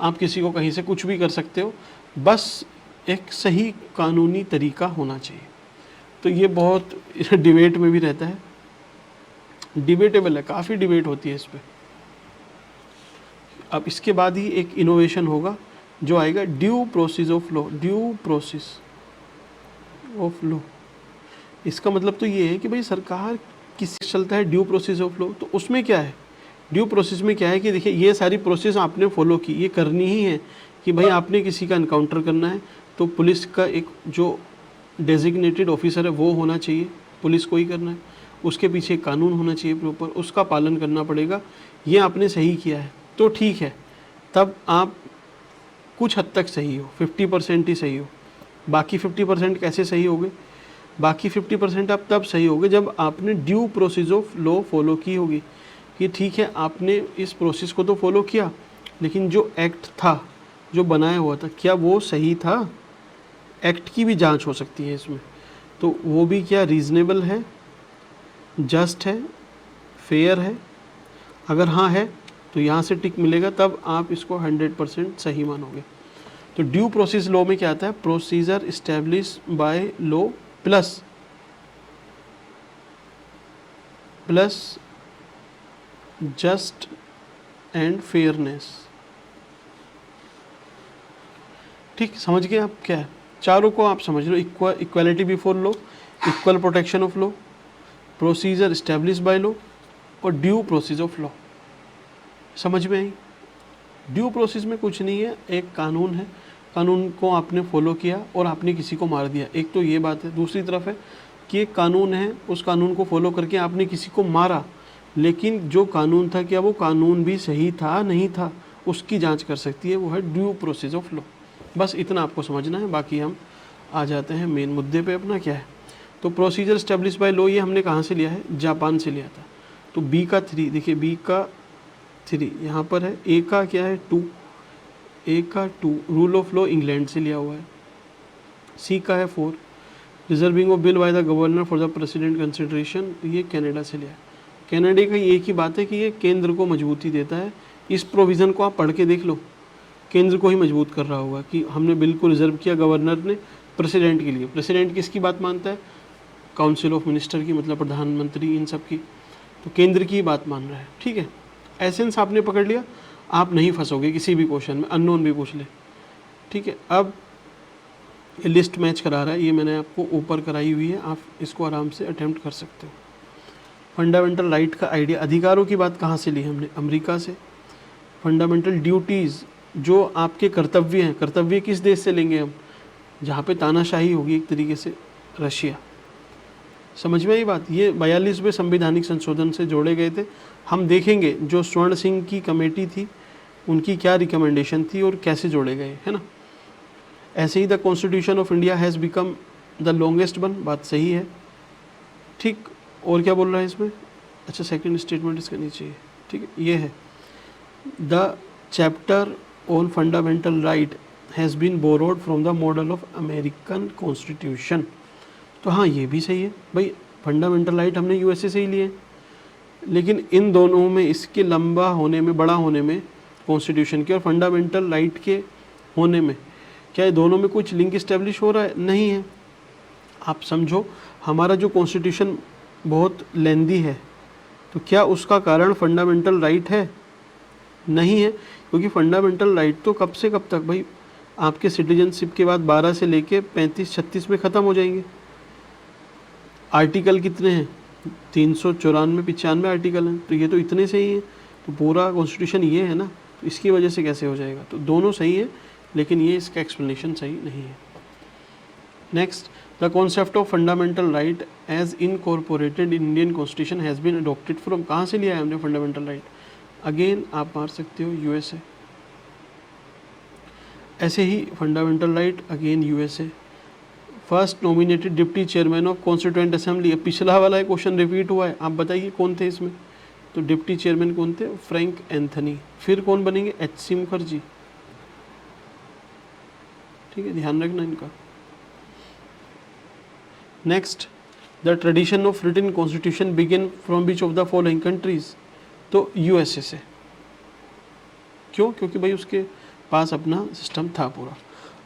आप किसी को कहीं से कुछ भी कर सकते हो, बस एक सही कानूनी तरीका होना चाहिए। तो ये बहुत डिबेट में भी रहता है, डिबेटेबल है, काफ़ी डिबेट होती है इस पर। अब इसके बाद ही एक इनोवेशन होगा जो आएगा, due process of law. Due process of law, इसका मतलब तो ये है कि भाई सरकार किस चलता है, ड्यू प्रोसेस ऑफ लॉ। तो उसमें क्या है, ड्यू प्रोसेस में क्या है कि देखिए ये सारी प्रोसेस आपने फॉलो की, ये करनी ही है कि भाई आपने किसी का एनकाउंटर करना है तो पुलिस का एक जो डेजिग्नेटेड ऑफिसर है वो होना चाहिए, पुलिस को ही करना है, उसके पीछे कानून होना चाहिए प्रॉपर, उसका पालन करना पड़ेगा। ये आपने सही किया है तो ठीक है, तब आप कुछ हद तक सही हो, 50% ही सही हो। बाकी 50% कैसे सही होगे? बाकी 50% आप तब सही होगे जब आपने due process of law follow की होगी, कि ठीक है आपने इस प्रोसेस को तो फॉलो किया, लेकिन जो एक्ट था, जो बनाया हुआ था, क्या वो सही था? एक्ट की भी जांच हो सकती है इसमें, तो वो भी क्या रीज़नेबल है, जस्ट है, फेयर है? अगर हाँ है तो यहाँ से टिक मिलेगा, तब आप इसको 100% सही मानोगे। तो ड्यू प्रोसेस लॉ में क्या आता है? Procedure establish by law plus just and fairness. ठीक, समझ गए आप क्या है? चारों को आप समझ लो, equality before law, equal protection of law, procedure establish by law और ड्यू प्रोसेस ऑफ लॉ। समझ में आई? ड्यू प्रोसेस में कुछ नहीं है, एक कानून है, कानून को आपने फॉलो किया और आपने किसी को मार दिया, एक तो ये बात है। दूसरी तरफ है कि एक कानून है, उस कानून को फॉलो करके आपने किसी को मारा, लेकिन जो कानून था क्या वो कानून भी सही था नहीं था, उसकी जांच कर सकती है, वो है ड्यू प्रोसेस ऑफ लॉ। बस इतना आपको समझना है, बाकी हम आ जाते हैं मेन मुद्दे पे अपना। क्या है? तो प्रोसीजर स्टैब्लिश बाय लॉ, ये हमने कहाँ से लिया है? जापान से लिया था। तो बी का 3, देखिए बी का 3 यहाँ पर है, ए का क्या है? 2, ए का 2 रूल ऑफ लॉ इंग्लैंड से लिया हुआ है। सी का है 4 reserving of bill by the governor for the president consideration, ये कनाडा से लिया है। कनाडा का एक ही बात है कि ये केंद्र को मजबूती देता है। इस प्रोविज़न को आप पढ़ के देख लो, केंद्र को ही मजबूत कर रहा होगा कि हमने बिल को रिजर्व किया गवर्नर ने प्रेसिडेंट के लिए। प्रेसिडेंट किसकी बात मानता है? काउंसिल ऑफ मिनिस्टर की, मतलब प्रधानमंत्री, इन सब की। तो केंद्र की बात मान रहा है। ठीक है, एसेंस आपने पकड़ लिया, आप नहीं फंसोगे किसी भी क्वेश्चन में, अननोन भी पूछ ले। ठीक है, अब ये लिस्ट मैच करा रहा है, ये मैंने आपको ऊपर कराई हुई है, आप इसको आराम से अटेम्प्ट कर सकते हो। फंडामेंटल राइट का आइडिया, अधिकारों की बात कहाँ से ली हमने? अमेरिका से। फंडामेंटल ड्यूटीज़, जो आपके कर्तव्य हैं, कर्तव्य किस देश से लेंगे हम? जहाँ पे तानाशाही होगी एक तरीके से, रशिया। समझ में आई बात? ये 42वें संवैधानिक संशोधन से जोड़े गए थे। हम देखेंगे जो स्वर्ण सिंह की कमेटी थी उनकी क्या रिकमेंडेशन थी और कैसे जोड़े गए, है ना। ऐसे ही the constitution of India has become the longest one, बात सही है। ठीक, और क्या बोल रहा है इसमें? अच्छा, सेकंड स्टेटमेंट इसका नीचे है। ठीक है, ये है the chapter on fundamental right has been borrowed from the model of American constitution. तो हाँ, ये भी सही है भाई, फंडामेंटल राइट हमने यूएसए से ही लिए, लेकिन इन दोनों में, इसके लंबा होने में, बड़ा होने में कॉन्स्टिट्यूशन के और फंडामेंटल राइट के होने में, क्या ये दोनों में कुछ लिंक इस्टेब्लिश हो रहा है? नहीं है। आप समझो, हमारा जो कॉन्स्टिट्यूशन बहुत लेंदी है, तो क्या उसका कारण फंडामेंटल राइट है? नहीं है, क्योंकि फंडामेंटल राइट तो कब से कब तक भाई, आपके सिटीजनशिप के बाद 12 से लेके 35-36 में ख़त्म हो जाएंगे। आर्टिकल कितने हैं? 394-95 आर्टिकल हैं, तो ये तो इतने से ही है, तो पूरा कॉन्स्टिट्यूशन ये है ना, तो इसकी वजह से कैसे हो जाएगा? तो दोनों सही है, लेकिन ये इसका एक्सप्लेनेशन सही नहीं है। Next, the concept of fundamental right as incorporated in Indian constitution has been adopted from, कहाँ से लिया है हमने फंडामेंटल राइट? अगेन आप मार सकते हो यूएसए। ऐसे ही fundamental right again USA. First nominated deputy chairman of constituent assembly, पिछला वाला क्वेश्चन रिपीट हुआ है, आप बताइए कौन थे इसमें? तो डिप्टी चेयरमैन कौन थे? Frank Anthony. फिर कौन बनेंगे? एच.सी. मुखर्जी। ठीक है, ध्यान रखना इनका। Next, the tradition of written constitution begin from which of the following countries, तो यूएसए से। क्यों? क्योंकि भाई उसके पास अपना सिस्टम था पूरा।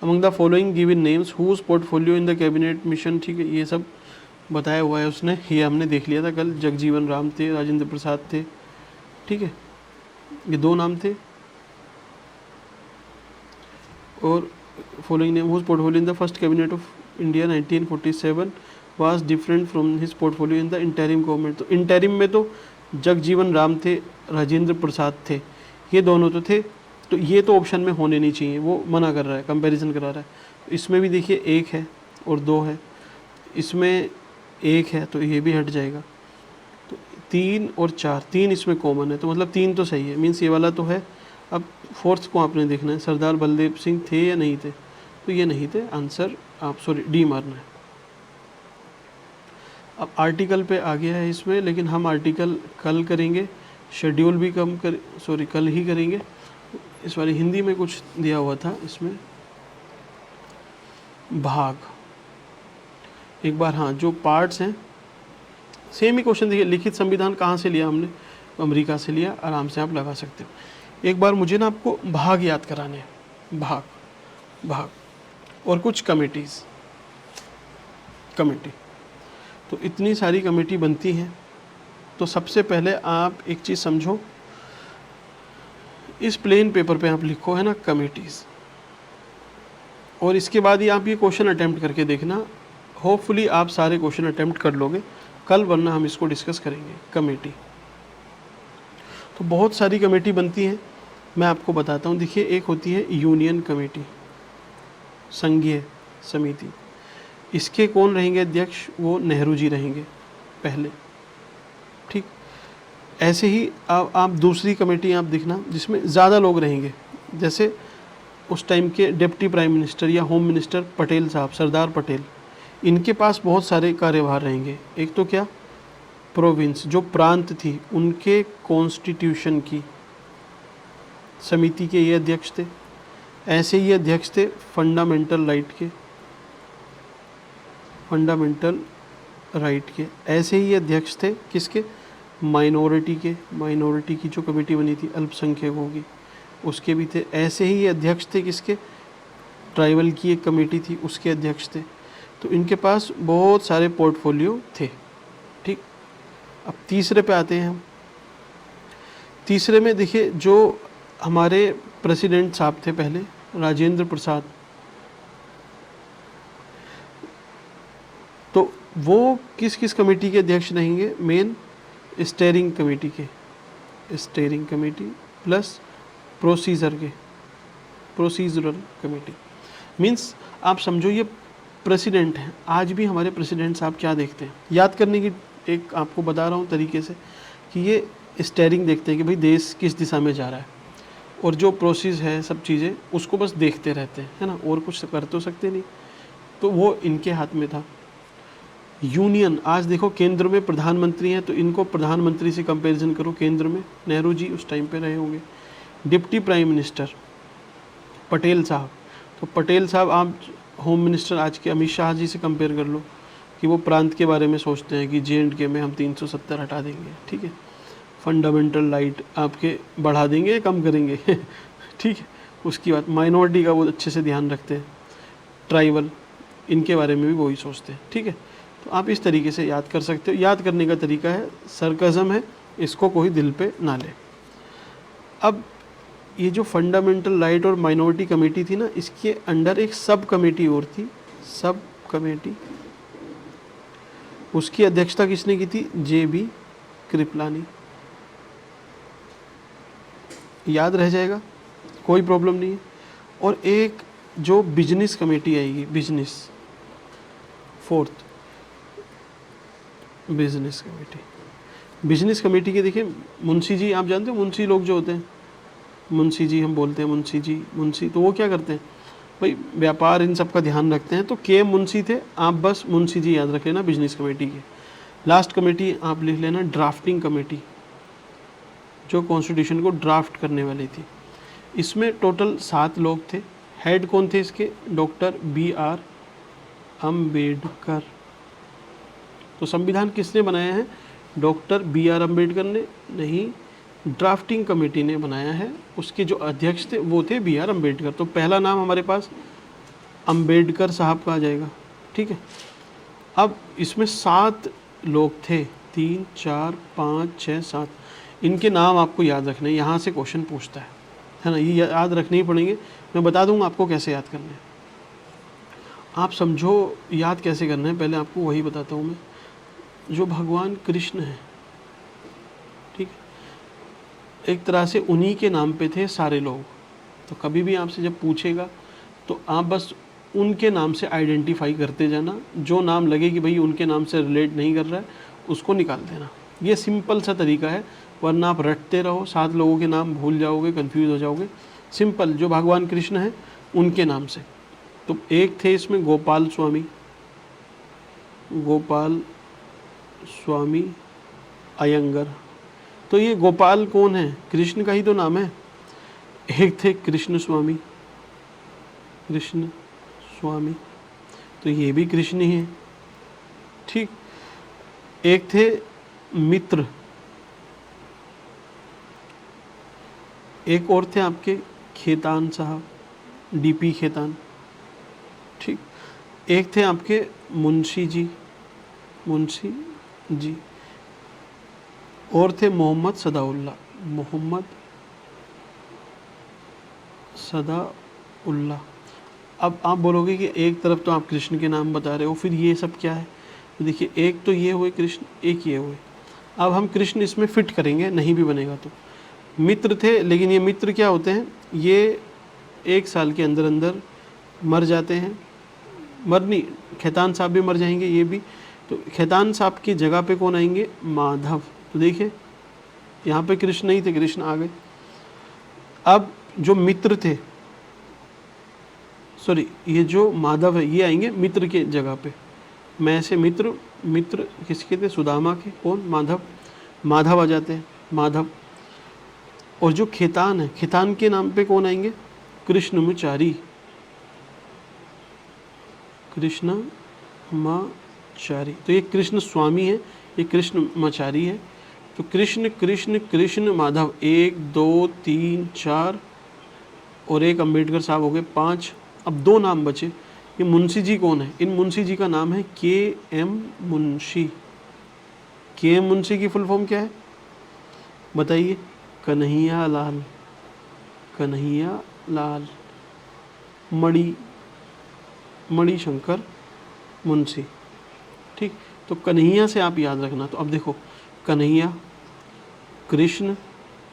Among the following given names whose portfolio in the cabinet mission, ठीक है, ये सब बताया हुआ है उसने, ये हमने देख लिया था कल। जगजीवन राम थे, राजेंद्र प्रसाद थे, ठीक है, ये दो नाम थे। और following name whose portfolio in the first cabinet of India 1947 was different from his portfolio in the interim government. तो इंटरिम में तो जगजीवन राम थे, राजेंद्र प्रसाद थे, ये दोनों तो थे, तो ये तो ऑप्शन में होने नहीं चाहिए, वो मना कर रहा है, कंपैरिजन करा रहा है। इसमें भी देखिए एक है और दो है, इसमें एक है तो ये भी हट जाएगा। तो 3 और 4, 3 इसमें कॉमन है, तो मतलब 3 तो सही है, मीन्स ये वाला तो है। अब फोर्थ को आपने देखना है, सरदार बलदेव सिंह थे या नहीं थे, तो ये नहीं थे, आंसर आप डी मारना है। अब आर्टिकल पे आ गया है इसमें, लेकिन हम आर्टिकल कल करेंगे, शेड्यूल भी कल ही करेंगे। इस वाली हिंदी में कुछ दिया हुआ था इसमें, भाग एक बार, हाँ, जो पार्ट्स हैं सेम ही क्वेश्चन। देखिए लिखित संविधान कहाँ से लिया हमने, अमेरिका से लिया, आराम से आप लगा सकते हो। एक बार मुझे ना आपको भाग याद कराने हैं, भाग और कुछ कमेटी। तो इतनी सारी कमेटी बनती हैं। तो सबसे पहले आप एक चीज़ समझो, इस प्लेन पेपर पे आप लिखो है ना कमेटीज़, और इसके बाद ही आप ये क्वेश्चन अटेम्प्ट करके देखना। होपफुली आप सारे क्वेश्चन अटेम्प्ट कर लोगे कल, वरना हम इसको डिस्कस करेंगे। कमेटी तो बहुत सारी कमेटी बनती हैं, मैं आपको बताता हूँ। देखिए एक होती है यूनियन कमेटी, संघीय समिति, इसके कौन रहेंगे अध्यक्ष, वो नेहरू जी रहेंगे पहले, ठीक। ऐसे ही आप दूसरी कमेटी आप देखना जिसमें ज़्यादा लोग रहेंगे, जैसे उस टाइम के डिप्टी प्राइम मिनिस्टर या होम मिनिस्टर पटेल साहब, सरदार पटेल, इनके पास बहुत सारे कार्यभार रहेंगे। एक तो क्या, प्रोविंस, जो प्रांत थी उनके कॉन्स्टिट्यूशन की समिति के ये अध्यक्ष थे। ऐसे ही अध्यक्ष थे फंडामेंटल राइट के। ऐसे ही अध्यक्ष थे किसके, माइनॉरिटी की जो कमेटी बनी थी अल्पसंख्यकों की, उसके भी थे। ऐसे ही अध्यक्ष थे किसके, ट्राइबल की एक कमेटी थी, उसके अध्यक्ष थे। तो इनके पास बहुत सारे पोर्टफोलियो थे, ठीक। अब तीसरे पे आते हैं हम। तीसरे में देखिए जो हमारे प्रेसिडेंट साहब थे पहले, राजेंद्र प्रसाद, तो वो किस किस कमेटी के अध्यक्ष रहेंगे, main steering committee plus procedural committee. Means आप समझो ये प्रेसिडेंट हैं। आज भी हमारे प्रेसिडेंट साहब क्या देखते हैं, याद करने की एक आपको बता रहा हूँ तरीके से, कि ये स्टेयरिंग देखते हैं कि भाई देश किस दिशा में जा रहा है, और जो प्रोसेस है सब चीज़ें उसको बस देखते रहते हैं, है ना, और कुछ कर तो सकते नहीं। तो वो इनके हाथ में था। यूनियन, आज देखो केंद्र में प्रधानमंत्री हैं, तो इनको प्रधानमंत्री से कंपैरिजन करो, केंद्र में नेहरू जी उस टाइम पे रहे होंगे। डिप्टी प्राइम मिनिस्टर पटेल साहब, तो पटेल साहब आप होम मिनिस्टर आज के अमित शाह जी से कंपेयर कर लो, कि वो प्रांत के बारे में सोचते हैं कि J&K में हम 370 हटा देंगे, ठीक है। फंडामेंटल राइट आपके बढ़ा देंगे या कम करेंगे ठीक है। उसकी बात, माइनॉरिटी का वो अच्छे से ध्यान रखते हैं, ट्राइबल, इनके बारे में भी वही सोचते हैं, ठीक है। तो आप इस तरीके से याद कर सकते हो। याद करने का तरीका है, सरकज़म है, इसको कोई दिल पे ना ले। अब ये जो फंडामेंटल राइट और माइनॉरिटी कमेटी थी ना, इसके अंडर एक सब कमेटी और थी, सब कमेटी, उसकी अध्यक्षता किसने की थी, JB कृपलानी। याद रह जाएगा, कोई प्रॉब्लम नहीं है। और एक जो बिजनेस कमेटी आएगी, फोर्थ बिजनेस कमेटी के देखिए मुंशी जी, आप जानते हो मुंशी लोग जो होते हैं, मुंशी जी हम बोलते हैं, मुंशी, तो वो क्या करते हैं भाई, व्यापार इन सब का ध्यान रखते हैं। तो के मुंशी थे, आप बस मुंशी जी याद रख लेना बिजनेस कमेटी के। लास्ट कमेटी आप लिख लेना ड्राफ्टिंग कमेटी, जो कॉन्स्टिट्यूशन को ड्राफ्ट करने वाली थी। इसमें टोटल 7 लोग थे। हेड कौन थे इसके, डॉक्टर BR अम्बेडकर, तो संविधान किसने बनाया है? Doctor B.R. अम्बेडकर ने नहीं, ड्राफ्टिंग कमेटी ने बनाया है। उसके जो अध्यक्ष थे वो थे B.R. अम्बेडकर। तो पहला नाम हमारे पास अम्बेडकर साहब का आ जाएगा, ठीक है। अब इसमें 7 लोग थे, 3 4 5 6 7, इनके नाम आपको याद रखने, यहाँ से क्वेश्चन पूछता है ना, ये याद रखने ही पड़ेंगे। मैं बता दूंगा आपको कैसे याद करने हैं। आप समझो याद कैसे करना है, पहले आपको वही बताता हूँ मैं। जो भगवान कृष्ण है, ठीक है, एक तरह से उन्हीं के नाम पे थे सारे लोग। तो कभी भी आपसे जब पूछेगा तो आप बस उनके नाम से आइडेंटिफाई करते जाना, जो नाम लगे कि भाई उनके नाम से रिलेट नहीं कर रहा है उसको निकाल देना। ये सिंपल सा तरीका है, वरना आप रटते रहो, 7 लोगों के नाम भूल जाओगे, कंफ्यूज हो जाओगे। सिंपल, जो भगवान कृष्ण है उनके नाम से। तो एक थे इसमें गोपाल स्वामी, गोपाल स्वामी अयंगर। तो ये गोपाल कौन है? कृष्ण का ही तो नाम है। एक थे कृष्ण स्वामी, कृष्ण स्वामी, तो ये भी कृष्ण ही है, ठीक। एक थे मित्र, एक और थे आपके खेतान साहब, DP खेतान, ठीक। एक थे आपके मुंशी जी, मुंशी जी, और थे मोहम्मद सदाउल्ला, मोहम्मद सदाउल्ला। अब आप बोलोगे कि एक तरफ तो आप कृष्ण के नाम बता रहे हो, फिर ये सब क्या है? तो देखिए, एक तो ये हुए कृष्ण, एक ये हुए। अब हम कृष्ण इसमें फिट करेंगे, नहीं भी बनेगा तो। मित्र थे, लेकिन ये मित्र क्या होते हैं? ये 1 साल के अंदर अंदर मर जाते हैं। मर नहीं, खेतान साहब भी मर जाएंगे, ये भी। तो खेतान साहब की जगह पे कौन आएंगे? माधव। तो देखिए यहाँ पे कृष्ण नहीं थे, कृष्ण आ गए। अब जो मित्र थे, सॉरी, ये जो माधव है ये आएंगे मित्र के जगह पे। मैं से मित्र, मित्र किसके थे? सुदामा के। कौन? माधव। माधव आ जाते हैं, माधव। और जो खेतान है, खेतान के नाम पे कौन आएंगे? कृष्णमाचारी, कृष्णमाचारी। तो ये कृष्ण स्वामी है, ये कृष्णमाचारी है। तो कृष्ण कृष्ण कृष्ण माधव, 1 2 3 4 और एक अम्बेडकर साहब हो गए 5। अब 2 नाम बचे। ये मुंशी जी कौन है? इन मुंशी जी का नाम है KM मुंशी। KM मुंशी की फुल फॉर्म क्या है बताइए? कन्हैया लाल, कन्हैया लाल मणिशंकर मुंशी, ठीक। तो कन्हैया से आप याद रखना। तो अब देखो, कन्हैया, कृष्ण,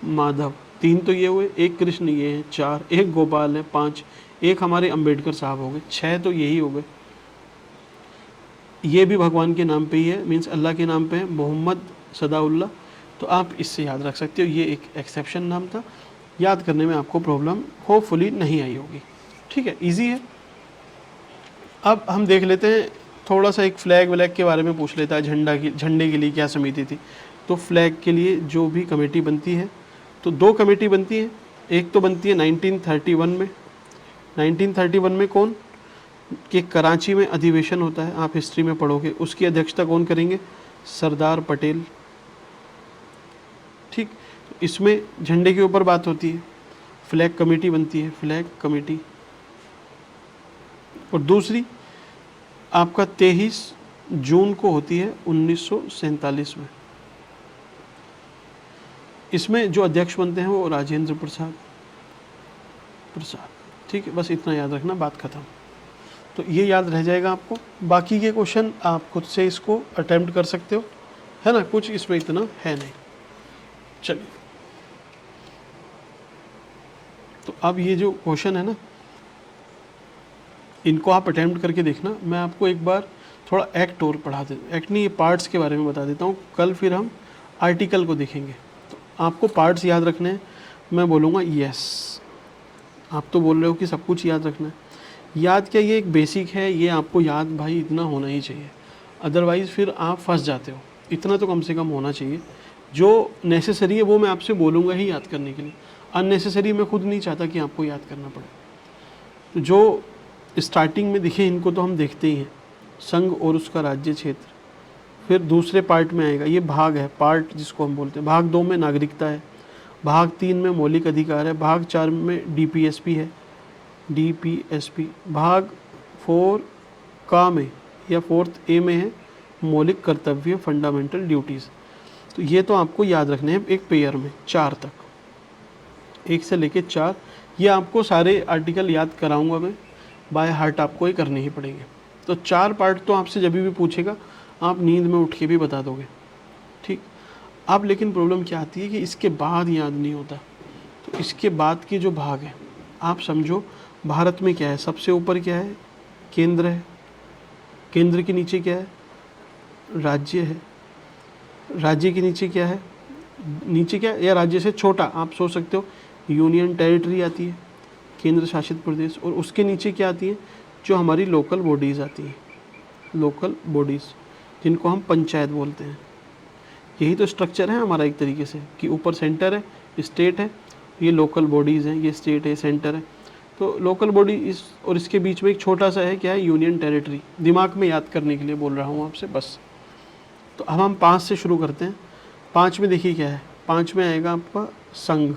माधव, 3 तो ये हुए, एक कृष्ण ये है 4, एक गोपाल है 5, एक हमारे अंबेडकर साहब हो गए 6, तो यही हो गए। ये भी भगवान के नाम पे ही है, मीन्स अल्लाह के नाम पे है, मोहम्मद सदाउल्ला। तो आप इससे याद रख सकते हो, ये एक एक्सेप्शन नाम था। याद करने में आपको प्रॉब्लम होपफुली नहीं आई होगी, ठीक है, इजी है। अब हम देख लेते हैं थोड़ा सा, एक फ्लैग व्लैग के बारे में पूछ लेता है। झंडे के लिए क्या समिति थी? तो फ्लैग के लिए जो भी कमेटी बनती है, तो 2 कमेटी बनती है। एक तो बनती है 1931 में। 1931 में कौन? कि कराची में अधिवेशन होता है, आप हिस्ट्री में पढ़ोगे। उसकी अध्यक्षता कौन करेंगे? सरदार पटेल, ठीक। इसमें झंडे के ऊपर बात होती है, फ्लैग कमेटी बनती है, फ्लैग कमेटी। और दूसरी आपका 23 जून को होती है 1947 में। इसमें जो अध्यक्ष बनते हैं वो राजेंद्र प्रसाद, ठीक है। बस इतना याद रखना, बात खत्म। तो ये याद रह जाएगा आपको। बाकी के क्वेश्चन आप खुद से इसको अटेम्प्ट कर सकते हो, है ना, कुछ इसमें इतना है नहीं। चलिए, तो अब ये जो क्वेश्चन है ना, इनको आप अटेम्प्ट करके देखना। मैं आपको एक बार थोड़ा एक्ट और पढ़ा देता, एक्ट नहीं, ये पार्ट्स के बारे में बता देता हूँ। कल फिर हम आर्टिकल को देखेंगे। तो आपको पार्ट्स याद रखने हैं। मैं बोलूँगा यस, आप तो बोल रहे हो कि सब कुछ याद रखना है। याद क्या, ये एक बेसिक है, ये आपको याद भाई इतना होना ही चाहिए, अदरवाइज़ फिर आप फंस जाते हो। इतना तो कम से कम होना चाहिए। जो नेसेसरी है वो मैं आपसे बोलूँगा ही याद करने के लिए, अननेसेसरी मैं खुद नहीं चाहता कि आपको याद करना पड़े। तो जो स्टार्टिंग में दिखे इनको तो हम देखते ही हैं, संघ और उसका राज्य क्षेत्र, फिर दूसरे पार्ट में आएगा, ये भाग है, पार्ट जिसको हम बोलते हैं। भाग 2 में नागरिकता है, भाग 3 में मौलिक अधिकार है, भाग 4 में डीपीएसपी है, डीपीएसपी। भाग 4 का में या 4th ए में है मौलिक कर्तव्य, फंडामेंटल ड्यूटीज़। तो ये तो आपको याद रखने हैं एक पेयर में 4 तक, 1 से लेके 4। ये आपको सारे आर्टिकल याद कराऊंगा मैं, बाय हार्ट आपको ये करने ही पड़ेंगे। तो 4 पार्ट तो आपसे जब भी पूछेगा आप नींद में उठ के भी बता दोगे, ठीक। अब लेकिन प्रॉब्लम क्या आती है कि इसके बाद याद नहीं होता। तो इसके बाद के जो भाग हैं, आप समझो भारत में क्या है, सबसे ऊपर क्या है, केंद्र है, केंद्र के नीचे क्या है, राज्य है, राज्य के नीचे क्या है, नीचे क्या है, या राज्य से छोटा आप सोच सकते हो यूनियन टेरिटरी आती है, केंद्र शासित प्रदेश। और उसके नीचे क्या आती है, जो हमारी लोकल बॉडीज़ आती हैं, लोकल बॉडीज़ जिनको हम पंचायत बोलते हैं। यही तो स्ट्रक्चर है हमारा एक तरीके से, कि ऊपर सेंटर है, स्टेट है, ये लोकल बॉडीज़ हैं, ये स्टेट है, सेंटर है। तो लोकल बॉडी इस और इसके बीच में एक छोटा सा है, क्या है, यूनियन टेरिटरी। दिमाग में याद करने के लिए बोल रहा हूँ आपसे बस। तो अब हम 5 से शुरू करते हैं। 5 में देखिए क्या है, 5 में आएगा आपका संघ,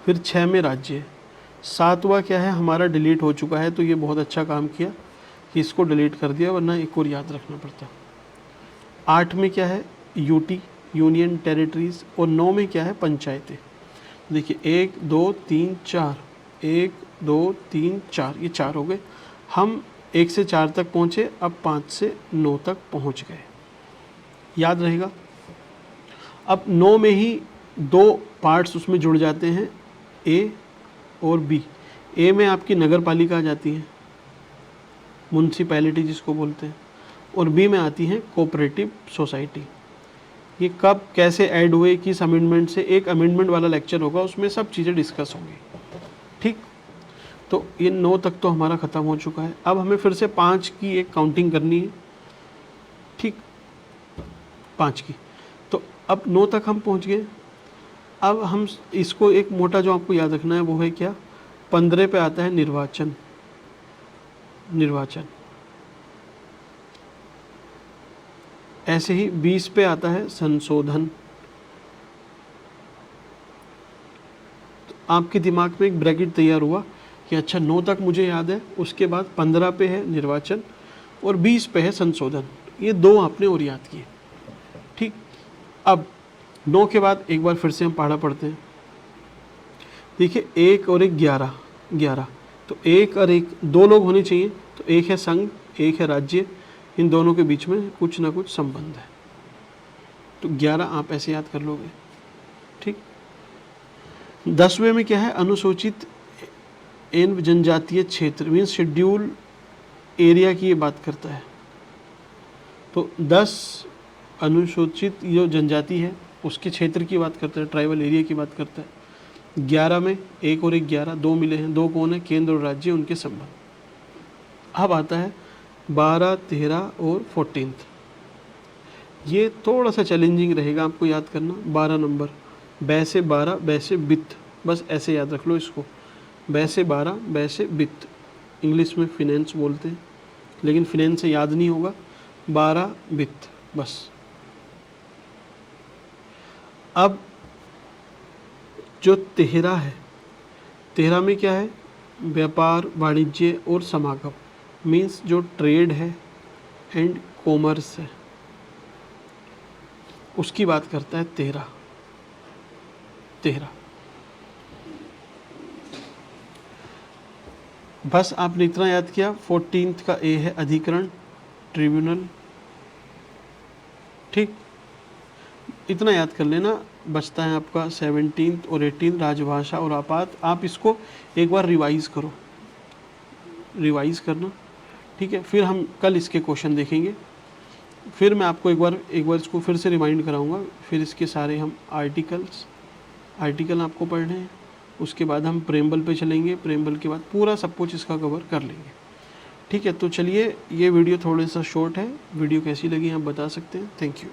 फिर 6 में राज्य, 7वां क्या है हमारा डिलीट हो चुका है, तो ये बहुत अच्छा काम किया कि इसको डिलीट कर दिया, वरना एक और याद रखना पड़ता। 8 में क्या है, यूटी, यूनियन टेरिटरीज़। और 9 में क्या है, पंचायतें। देखिए 1 2 3 4, 1 2 3 4, ये 4 हो गए। हम 1 से 4 तक पहुँचे, अब 5 से 9 तक पहुँच गए, याद रहेगा। अब 9 में ही 2 पार्ट्स उसमें जुड़ जाते हैं, ए और बी। ए में आपकी नगर पालिका आ जाती है, म्यूनसिपैलिटी जिसको बोलते हैं, और बी में आती है कोऑपरेटिव सोसाइटी। ये कब कैसे ऐड हुए, किस अमेंडमेंट से, एक अमेंडमेंट वाला लेक्चर होगा, उसमें सब चीज़ें डिस्कस होंगी, ठीक। तो ये 9 तक तो हमारा ख़त्म हो चुका है। अब हमें फिर से 5 की एक काउंटिंग करनी है, ठीक, 5 की। तो अब 9 तक हम पहुंच गए। अब हम इसको एक मोटा जो आपको याद रखना है वो है क्या, 15 पे आता है निर्वाचन, निर्वाचन। ऐसे ही 20 पे आता है संशोधन। तो आपके दिमाग में एक ब्रैकेट तैयार हुआ कि अच्छा 9 तक मुझे याद है, उसके बाद 15 पे है निर्वाचन और 20 पे है संशोधन। ये 2 आपने और याद किए, ठीक। अब 9 के बाद एक बार फिर से हम पढ़ा पढ़ते हैं। देखिए 1 और 1 11, 11। तो 1 और 1 2 लोग होने चाहिए, तो 1 है संघ, 1 है राज्य, इन दोनों के बीच में कुछ ना कुछ संबंध है। तो 11 आप ऐसे याद कर लोगे, ठीक। 10वें में क्या है, अनुसूचित एवं जनजातीय क्षेत्र, मीन्स शेड्यूल एरिया की ये बात करता है। तो 10 अनुसूचित जो जनजाति है उसके क्षेत्र की बात करता है, ट्राइबल एरिया की बात करता है। 11 में 1 और 1 11, 2 मिले हैं, 2 कौन है, केंद्र और राज्य, उनके संबंध। अब आता है 12 13 और 14th। ये थोड़ा सा चैलेंजिंग रहेगा आपको याद करना। 12 नंबर, बै से 12, बै से वित्त, बस ऐसे याद रख लो इसको, बै से 12, बै से वित्त। इंग्लिश में फिनेंस बोलते हैं, लेकिन फिनेंस से याद नहीं होगा, 12 वित्त बस। अब जो 13 है, 13 में क्या है, व्यापार, वाणिज्य और समागम, मीन्स जो ट्रेड है एंड कॉमर्स है, उसकी बात करता है 13। बस आपने इतना याद किया। 14th का ए है अधिकरण, ट्रिब्यूनल, ठीक, इतना याद कर लेना। बचता है आपका 17th और 18th राजभाषा और आपात। आप इसको एक बार रिवाइज करो, रिवाइज करना, ठीक है। फिर हम कल इसके क्वेश्चन देखेंगे, फिर मैं आपको एक बार इसको फिर से रिमाइंड कराऊंगा। फिर इसके सारे हम आर्टिकल आपको पढ़ने हैं, उसके बाद हम प्रेम्बल पे चलेंगे, प्रेम्बल के बाद पूरा सब कुछ इसका कवर कर लेंगे, ठीक है। तो चलिए, ये वीडियो थोड़ा सा शॉर्ट है, वीडियो कैसी लगी आप बता सकते हैं। Thank you.